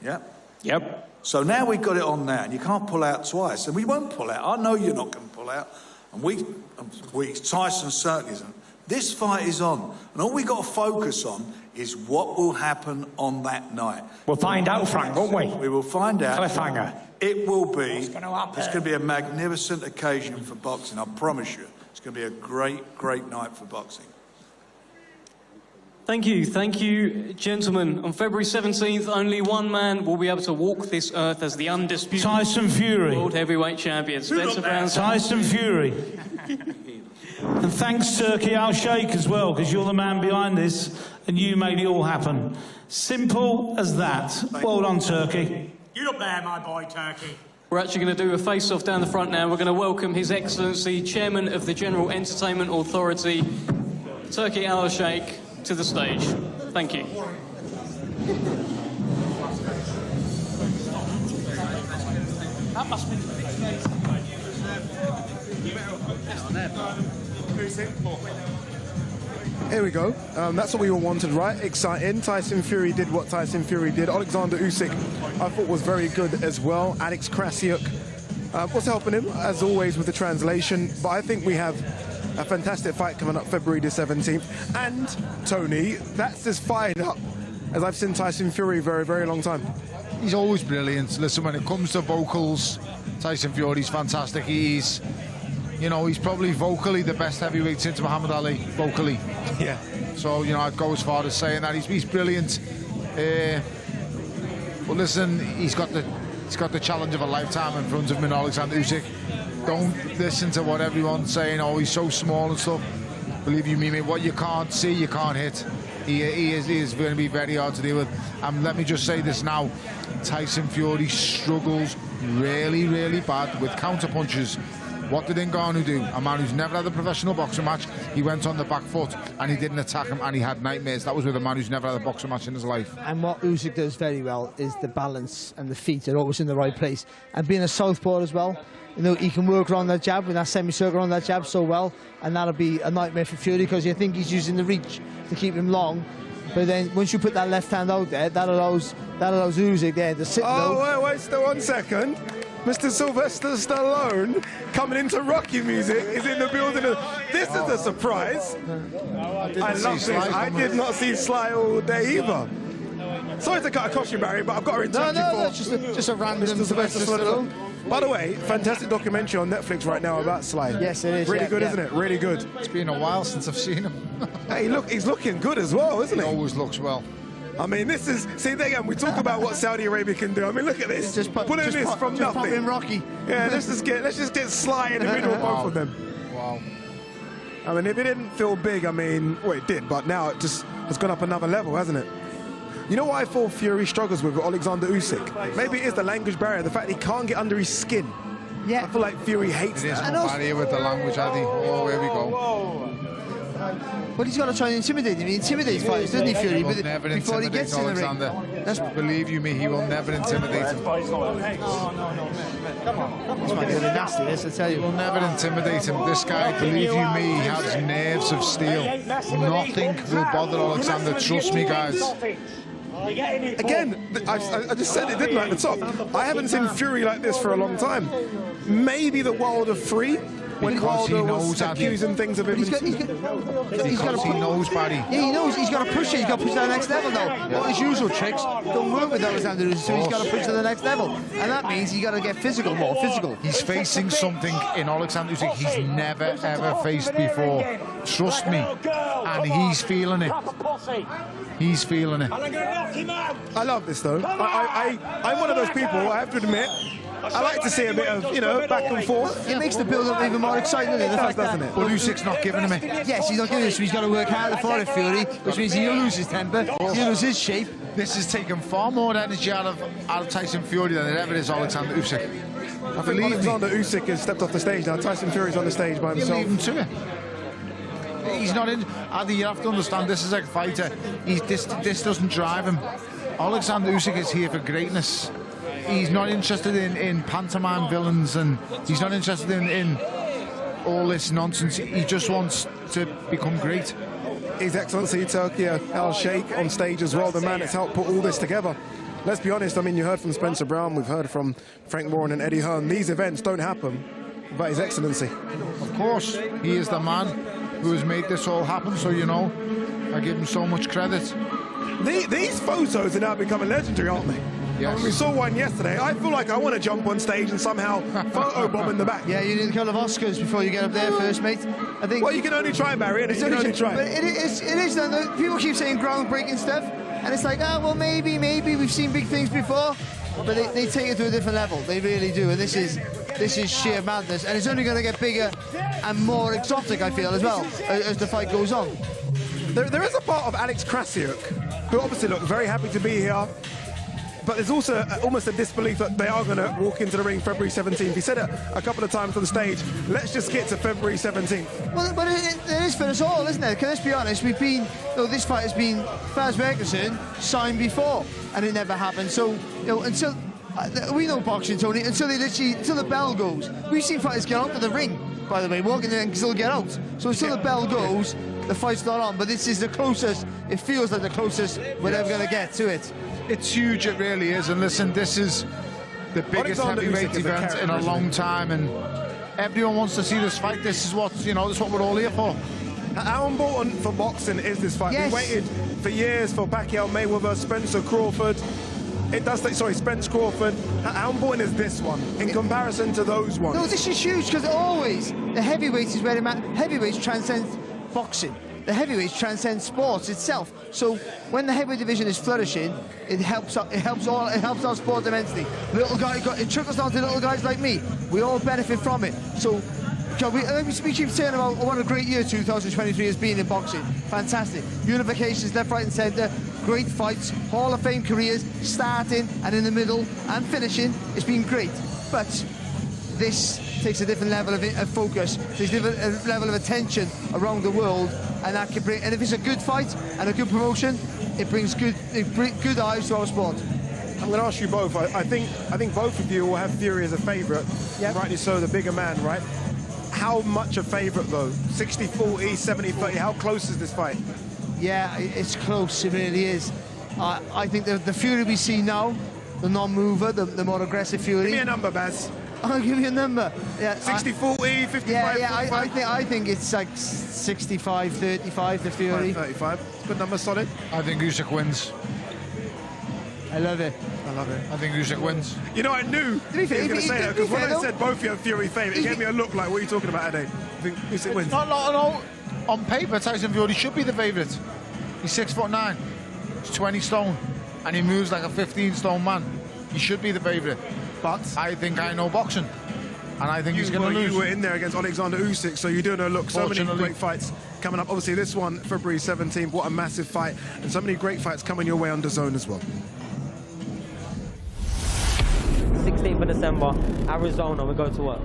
Yeah? Yep. So now we've got it on now, and you can't pull out twice, and we won't pull out. I know you're not going to pull out, and Tyson certainly isn't. This fight is on, and all we've got to focus on is what will happen on that night. We'll find out, Frank, won't we? We will find out. Cliffhanger. It will be, it's going to be a magnificent occasion for boxing, I promise you. It's going to be a great, great night for boxing. Thank you, gentlemen. On February 17th, only one man will be able to walk this earth as the undisputed Tyson Fury, world heavyweight champion. Spencer Brown. Tyson Fury. And thanks, Turkey Al-Sheikh, as well, because you're the man behind this, and you made it all happen. Simple as that. Well done, Turkey. You up there, my boy, Turkey. We're actually going to do a face-off down the front now. We're going to welcome His Excellency, Chairman of the General Entertainment Authority, Turkey Al-Sheikh, to the stage. Thank you. That must be Here we go. That's what we all wanted, right? Exciting. Tyson Fury did what Tyson Fury did. Oleksandr Usyk, I thought, was very good as well. Alex Krasiuk was helping him, as always, with the translation. But I think we have a fantastic fight coming up February the 17th. And, Tony, that's as fired up as I've seen Tyson Fury very, very long time. He's always brilliant. Listen, when it comes to vocals, Tyson Fury's fantastic. He's, you know, he's probably vocally the best heavyweight since Muhammad Ali, vocally. Yeah. So, you know, I'd go as far as saying that. He's brilliant. But listen, he's got the challenge of a lifetime in front of him in Oleksandr Usyk. Don't listen to what everyone's saying, oh, he's so small and stuff. Believe you me, what you can't see, you can't hit. He is going to be very hard to deal with. And let me just say this now, Tyson Fury struggles really, really bad with counter-punches. What did Ngannou do? A man who's never had a professional boxing match, he went on the back foot and he didn't attack him and he had nightmares. That was with a man who's never had a boxing match in his life. And what Usyk does very well is the balance and the feet are always in the right place. And being a southpaw as well, you know, he can work around that jab with that semicircle on that jab so well, and that'll be a nightmare for Fury because you think he's using the reach to keep him long. But then once you put that left hand out there, that allows Usyk there to sit low. Oh, wait, still 1 second. Mr. Sylvester Stallone coming into Rocky music is in the building. This is a surprise. I love this. I did not see Sly all day either. Sorry to cut a costume, Barry, but I've got to interrupt you for just a random Mr. Sylvester Stallone. By the way, fantastic documentary on Netflix right now about Sly. Yes, it is. Really good, isn't it? Really good. It's been a while since I've seen him. Hey, look, he's looking good as well, isn't he? He always looks well. I mean, this is... See, there again, we talk about what Saudi Arabia can do. I mean, look at this. Pulling this from nothing. Pop in Rocky. Yeah, let's just get Sly in the middle of both of them. Wow. I mean, if it didn't feel big, I mean, well, it did, but now it just has gone up another level, hasn't it? You know what I thought Fury struggles with Oleksandr Usyk? Maybe it is the language barrier, the fact he can't get under his skin. Yeah. I feel like Fury hates that. It is one barrier with the language, Addy. Oh, here we go. But he's got to try and intimidate him. He intimidates fighters, doesn't he, Fury? He will never before he intimidate gets in the ring. Alexander. Believe you me, he will never intimidate him. This might be really nasty, this, I tell you. He will never intimidate him. This guy, believe you me, he has nerves of steel. Nothing will bother Alexander. Trust me, guys. Again, I just said it, didn't I, at the top? I haven't seen Fury like this for a long time. Maybe the Wilder 3, when Because he Wilder was knows, Andy. accusing things of him. He's got He knows, Barry. Yeah, he knows. He's got to push it. He's got to push to the next level now. All his usual tricks don't work with Oleksandr Usyk, so he's got to push to the next level. And that means he's got to get physical, more physical. He's facing something in Oleksandr Usyk he's never, ever faced before. Trust me. And he's feeling it. He's feeling it. I love this, though. I'm one of those people, I have to admit, I like to see a bit of, you know, back and forth. It makes the build-up even more exciting, doesn't it? But Usyk's not giving him it. Yes, he's not giving it, so he's got to work harder for it, Fury, which means he'll lose his temper, he'll lose his shape. This has taken far more energy out of Tyson Fury than it ever is Oleksandr Usyk. I think Oleksandr Usyk has stepped off the stage now. Tyson Fury's on the stage by himself. Leave him to it. He's not in. Andy, you have to understand, this is a fighter. This doesn't drive him. Oleksandr Usyk is here for greatness. He's not interested in pantomime villains, and he's not interested in all this nonsense. He just wants to become great. His Excellency Turkey Al-Sheikh on stage as well, the man that's helped put all this together. Let's be honest, I mean, you heard from Spencer Brown, we've heard from Frank Warren and Eddie Hearn. These events don't happen without His Excellency. Of course, he is the man who has made this all happen, so, you know, I give him so much credit. These photos are now becoming legendary, aren't they? Yes. We saw one yesterday. I feel like I want to jump on stage and somehow photobomb in the back. Yeah, you need a couple of Oscars before you get up there first, mate. I think. Well, you can only try, Barry, and you can only try. But it is. People keep saying groundbreaking stuff, and it's like, oh, well, maybe we've seen big things before, but they take it to a different level. They really do, and this is sheer madness, and it's only going to get bigger and more exotic, I feel, as well, as the fight goes on. There is a part of Alex Krasiuk who obviously looked very happy to be here. But there's also almost a disbelief that they are going to walk into the ring February 17th. He said it a couple of times on stage. Let's just get to February 17th. Well, but it is for us all, isn't it? Because let's be honest, this fight has been, as far as we're concerned, signed before, and it never happened. So, you know, until we know boxing, Tony, until the bell goes. We've seen fighters get out of the ring, by the way, walk in there and still get out. So until the bell goes, the fight's not on. But this is the closest. It feels like the closest we're ever going to get to it. It's huge, it really is. And listen, this is the biggest heavyweight event in a long time, and everyone wants to see this fight. This is what, you know, this is what we're all here for. How important for boxing is this fight? Yes. We waited for years for Pacquiao, Mayweather, Spencer Crawford. Spence Crawford. How important is this one in comparison to those ones? No, this is huge because always the heavyweights is where heavyweights transcend boxing. The heavyweights transcend sports itself. So when the heavyweight division is flourishing, it helps our sport immensely. Little guy, it trickles down to little guys like me. We all benefit from it. So we keep saying about what a great year 2023 has been in boxing. Fantastic. Unifications left, right and centre. Great fights. Hall of Fame careers starting and in the middle and finishing. It's been great. But this takes a different level of focus, takes a different level of attention around the world, and that can bring. And if it's a good fight and a good promotion, it brings good eyes to our sport. I'm going to ask you both. I think both of you will have Fury as a favourite. Yep. Rightly so, the bigger man, right? How much a favourite though? 60-40, 70-30. How close is this fight? Yeah, it's close. It really is. I think the Fury we see now, the non-mover, the more aggressive Fury. Give me a number, Baz. I'll give you a number. Yeah, 60-40, 55-45? Yeah, I think it's like 65-35 the Fury. 35. Good number, solid. I think Usyk wins. I love it. I think Usyk wins. You know, I knew he was going to say that, because when I said both of you have Fury favourite, it gave me a look like, what are you talking about, Ade? I think Usyk wins. No. On paper, Tyson Fury should be the favourite. He's 6'9". He's 20 stone. And he moves like a 15-stone man. He should be the favourite. But I think I know boxing. And I think he's going to lose. You were in there against Oleksandr Usyk, so you do know, look, so many great fights coming up. Obviously, this one, February 17th, what a massive fight. And so many great fights coming your way on DAZN as well. 16th of December, Arizona, we go to work.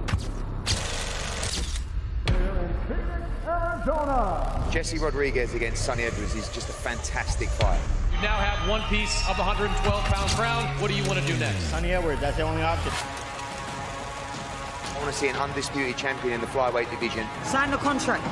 Jesse Rodriguez against Sonny Edwards is just a fantastic fight. You now have one piece of the 112-pound crown. What do you want to do next? Sonny Edwards, that's the only option. I want to see an undisputed champion in the flyweight division. Sign the contract.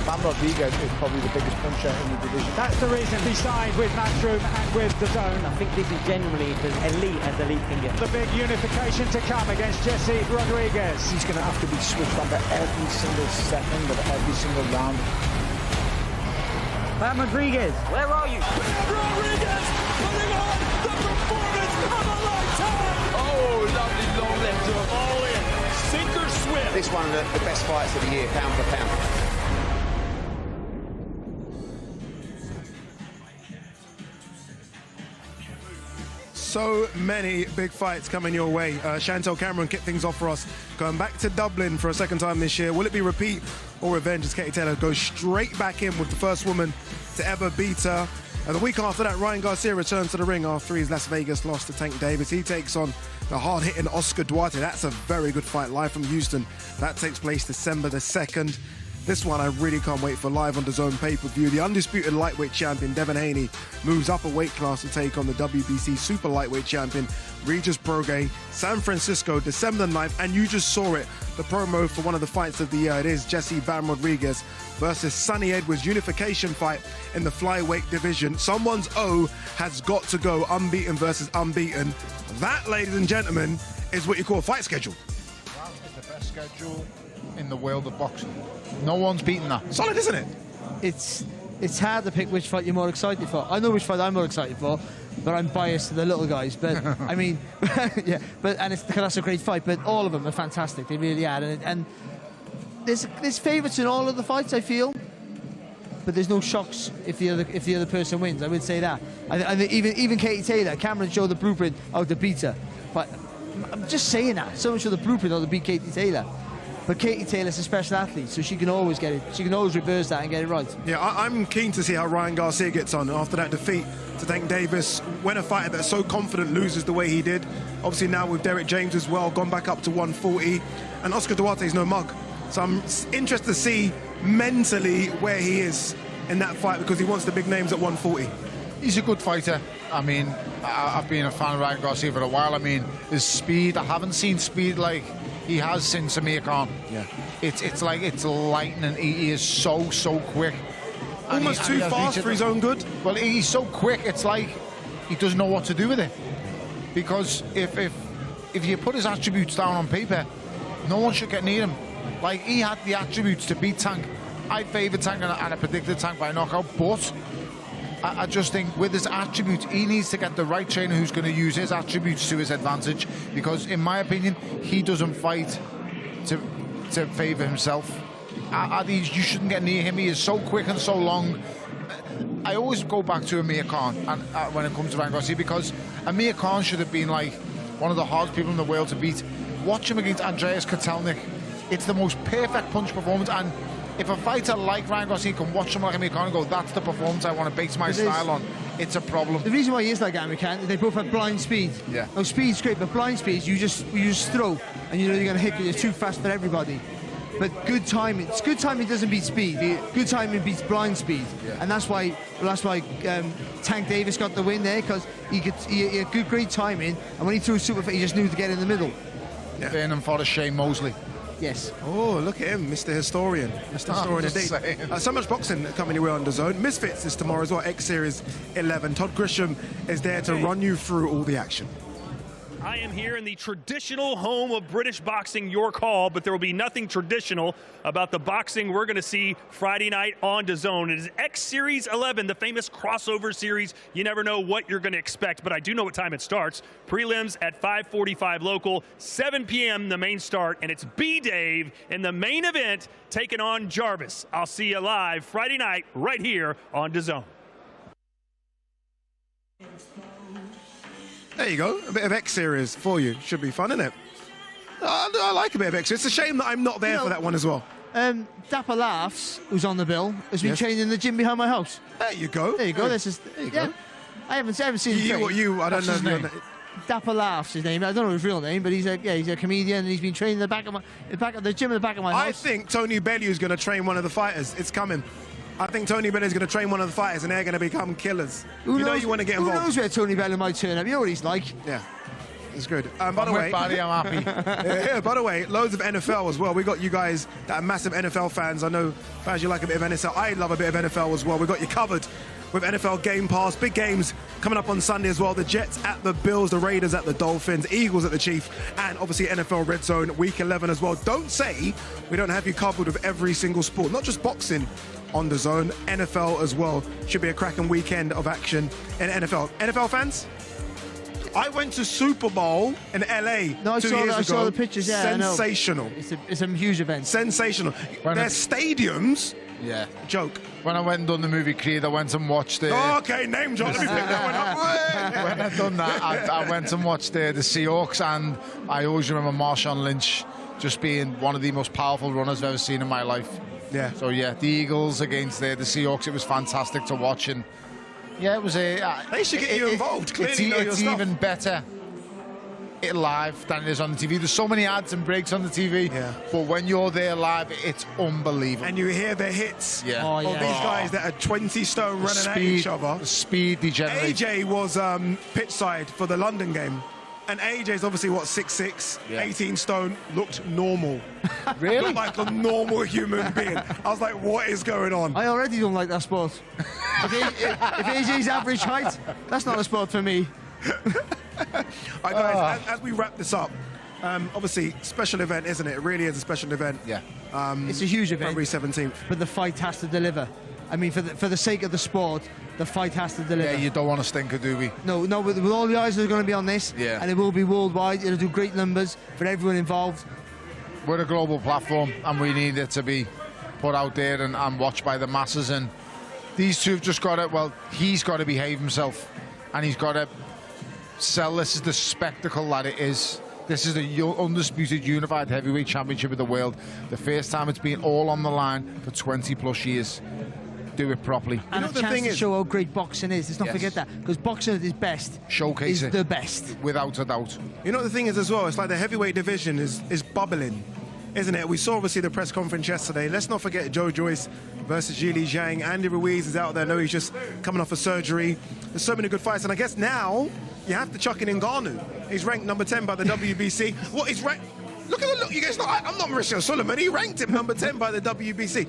Bam Rodriguez is probably the biggest puncher in the division. That's the reason he signed with Matchroom and with DAZN. I think this is genuinely as elite can get. The big unification to come against Jesse Rodriguez. He's going to have to be switched on to every single second of every single round. Bam Rodriguez, where are you? Rodriguez putting on the performance of a lifetime. Oh, lovely long left hook. All in. Sinker swift. This one of the best fights of the year, pound for pound. So many big fights coming your way. Chantel Cameron kicked things off for us, going back to Dublin for a second time this year. Will it be repeat or revenge as Katie Taylor goes straight back in with the first woman to ever beat her? And the week after that, Ryan Garcia returns to the ring after his Las Vegas loss to Tank Davis. He takes on the hard-hitting Oscar Duarte. That's a very good fight live from Houston. That takes place December the 2nd. This one I really can't wait for, live on DAZN pay-per-view. The undisputed lightweight champion, Devin Haney, moves up a weight class to take on the WBC super lightweight champion, Regis Prograis, San Francisco, December 9th. And you just saw it, the promo for one of the fights of the year. It is Jesse Bam Rodriguez versus Sonny Edwards, unification fight in the flyweight division. Someone's O has got to go, unbeaten versus unbeaten. That, ladies and gentlemen, is what you call a fight schedule. That is the best schedule in the world of boxing. No one's beaten that. Solid, isn't it? It's hard to pick which fight you're more excited for. I know which fight I'm more excited for, but I'm biased to the little guys. But I mean, yeah. But that's a great fight. But all of them are fantastic. They really are. And there's favourites in all of the fights, I feel. But there's no shocks if the other person wins. I would say that. And even Katie Taylor, Cameron showed the blueprint how to beat her. But I'm just saying that. Someone showed the blueprint how to beat Katie Taylor. But Katie Taylor's a special athlete, so she can always get it. She can always reverse that and get it right. Yeah, I'm keen to see how Ryan Garcia gets on after that defeat to Tank Davis. When a fighter that's so confident loses the way he did. Obviously now with Derek James as well, gone back up to 140. And Oscar Duarte's no mug. So I'm interested to see mentally where he is in that fight, because he wants the big names at 140. He's a good fighter. I mean, I've been a fan of Ryan Garcia for a while. I mean, his speed, I haven't seen speed like he has since Amir Khan. Yeah. It's like, it's lightning. He is so quick. Almost too fast for his own good. Well, he's so quick, it's like he doesn't know what to do with it. Because if you put his attributes down on paper, no one should get near him. Like, he had the attributes to beat Tank. I favoured Tank and I predicted Tank by knockout, but I just think with his attributes, he needs to get the right trainer who's going to use his attributes to his advantage, because in my opinion, he doesn't fight to favour himself. You shouldn't get near him. He is so quick and so long. I always go back to Amir Khan and when it comes to Ryan Garcia, because Amir Khan should have been like one of the hardest people in the world to beat. Watch him against Andreas Kotelnik. It's the most perfect punch performance, and if a fighter like Ryan Garcia can watch him like Amir Khan and go, that's the performance I want to base my style on, it's a problem. The reason why he is like Amir Khan is they both have blind speed. Yeah. Now, speed's great, but blind speed, you just throw, and you know you're going to hit because you're too fast for everybody. But good timing doesn't beat speed. Good timing beats blind speed, and that's why Tank Davis got the win there, because he had great timing, and when he threw super, he just knew to get in the middle. Yeah. Burning for the Shane Mosley. Yes. Oh, look at him, Mr. Historian. Mr. Historian indeed. So much boxing coming your way on DAZN. Misfits is tomorrow as well, X Series 11. Todd Grisham is there to run you through all the action. I am here in the traditional home of British boxing, York Hall, but there will be nothing traditional about the boxing we're going to see Friday night on DAZN. It is X Series 11, the famous crossover series. You never know what you're going to expect, but I do know what time it starts. Prelims at 5:45 local, 7 p.m. the main start, and it's B-Dave in the main event taking on Jarvis. I'll see you live Friday night right here on DAZN. There you go, a bit of X Series for you. Should be fun, isn't it? I like a bit of X Series. It's a shame that I'm not there for that one as well. Dapper Laughs, who's on the bill, has been training in the gym behind my house. There you go. There you go. This is. There you go. I haven't seen him train. I don't know his name. Dapper Laughs, his name. I don't know his real name, but he's a comedian, and he's been training in the back of the gym in the back of my house. I think Tony Bellew is going to train one of the fighters. It's coming. I think Tony Bellew is going to train one of the fighters, and they're going to become killers. You know you want to get involved. Who knows where Tony Bellew might turn up? You know what he's like. Yeah. It's good. By the way, Barry, I'm happy. yeah, by the way, loads of NFL as well. We got you guys that are massive NFL fans. I know, Baz, you like a bit of NFL. I love a bit of NFL as well. We got you covered with NFL Game Pass. Big games coming up on Sunday as well. The Jets at the Bills, the Raiders at the Dolphins, Eagles at the Chiefs, and obviously NFL Red Zone Week 11 as well. Don't say we don't have you covered with every single sport, not just boxing on the zone, NFL as well. Should be a cracking weekend of action in NFL. NFL fans? I went to Super Bowl in LA 2 years ago. I saw the pictures, yeah. Sensational. It's a huge event. Sensational. Their stadiums, yeah. Joke. When I went and done the movie Creed, I went and watched the... Oh, okay, name drop. Let me pick that one up. When I done that, I went and watched the Seahawks, and I always remember Marshawn Lynch just being one of the most powerful runners I've ever seen in my life. Yeah. So, yeah, the Eagles against the Seahawks, it was fantastic to watch. And, yeah, it was a... They should get you involved. Clearly it's even better live than it is on the TV. There's so many ads and breaks on the TV, but when you're there live, it's unbelievable. And you hear the hits of these guys that are 20 stone running at each other. The speed they generate. AJ was pitch side for the London game. And AJ's obviously, 6'6", 18 stone, looked normal. Really? Looked like a normal human being. I was like, what is going on? I already don't like that sport. if AJ's average height, that's not a sport for me. All right, guys, as we wrap this up, obviously, special event, isn't it? It really is a special event. Yeah. It's a huge event. February 17th. But the fight has to deliver. I mean, for the sake of the sport, the fight has to deliver. Yeah, you don't want to stinker, do we? No, with all the eyes that are going to be on this, and it will be worldwide, it'll do great numbers for everyone involved. We're a global platform, and we need it to be put out there and watched by the masses. And these two have just got it. Well, he's got to behave himself, and he's got to sell this as the spectacle that it is. This is the undisputed unified heavyweight championship of the world. The first time it's been all on the line for 20 plus years. Do it properly. And a chance to show how great boxing is. Let's not forget that, because boxing at its best showcase is the best. Without a doubt. You know what the thing is as well? It's like the heavyweight division is bubbling, isn't it? We saw obviously the press conference yesterday. Let's not forget Joe Joyce versus Zhili Zhang. Andy Ruiz is out there. I know he's just coming off a surgery. There's so many good fights, and I guess now you have to chuck in Ngannou. He's ranked number 10 by the WBC. What is ranked? Look at the look. You guys know I'm not Mauricio Sullivan. He ranked him number 10 by the WBC.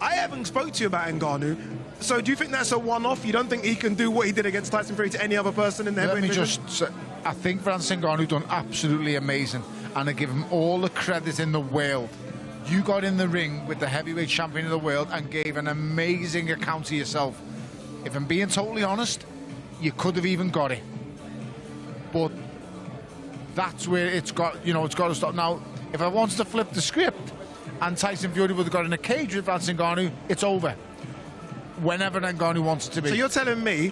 I haven't spoke to you about Ngannou. So do you think that's a one-off? You don't think he can do what he did against Tyson Fury to any other person in the heavyweight division? Let me just say, I think Francis Ngannou done absolutely amazing, and I give him all the credit in the world. You got in the ring with the heavyweight champion of the world and gave an amazing account of yourself. If I'm being totally honest, you could have even got it. But that's where it's got, it's got to stop. Now, if I wanted to flip the script and Tyson Fury would have got in a cage with Francis Ngannou, it's over. Whenever Ngannou wants it to be. So you're telling me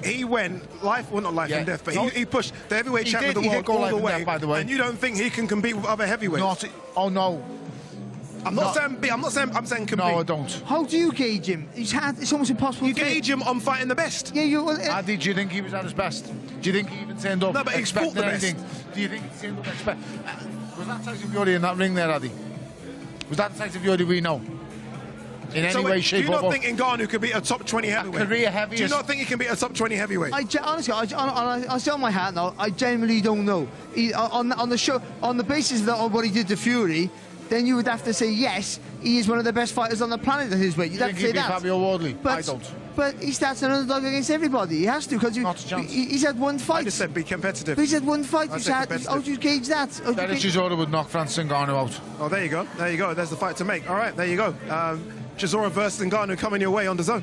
he went not life and death, but he pushed the heavyweight champion of the world all the way, by the way, and you don't think he can compete with other heavyweights? No. I'm saying compete. No, I don't. How do you gauge him? It's almost impossible. You gauge him on fighting the best. Yeah, Adi, do you think he was at his best? Do you think he even turned up? No, but he's fought the best. Do you think he turned up expect? Was that Tyson Fury in that ring there, Adi? Was that Tyson Fury we know? In any way, shape, or form? Do you not think Ngannou could be a top 20 heavyweight? Career heaviest. Do you not think he can be a top 20 heavyweight? Honestly, I say on my hat now, I genuinely don't know. On the show, on the basis of what he did to Fury, then you would have to say yes, he is one of the best fighters on the planet at his weight. You'd have to say that. Fabio Wardley? I don't. But he starts an underdog against everybody. He has to, because he's had one fight. I just said be competitive. But he's had one fight. How do you gauge that? Derek Chisora would knock Francis Ngannou out. Oh, there you go. There you go. There's the fight to make. All right, there you go. Chisora versus Ngannou coming your way on DAZN.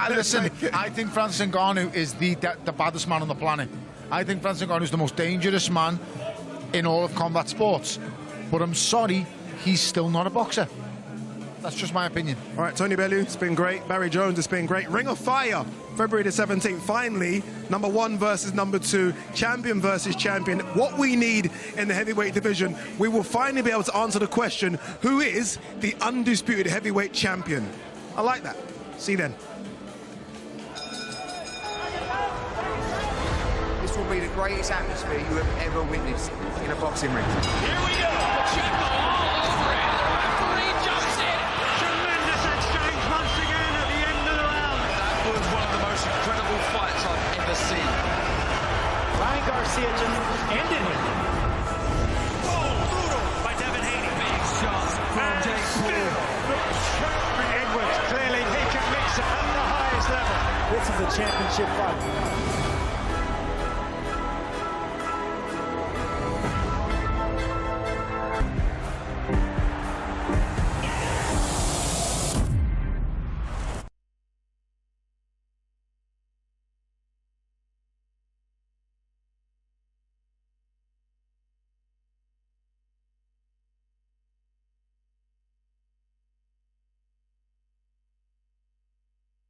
Listen, I think Francis Ngannou is the baddest man on the planet. I think Francis Ngannou is the most dangerous man in all of combat sports. But I'm sorry, he's still not a boxer. That's just my opinion. All right, Tony Bellew, it's been great. Barry Jones, it's been great. Ring of Fire, February the 17th. Finally, number 1 versus number 2, champion versus champion. What we need in the heavyweight division, we will finally be able to answer the question, who is the undisputed heavyweight champion? I like that. See you then. This will be the greatest atmosphere you have ever witnessed in a boxing ring. Here we go. Pacheco all over it. The referee jumps in. Tremendous exchange once again at the end of the round. That was one of the most incredible fights I've ever seen. Ryan Garcia championship fight.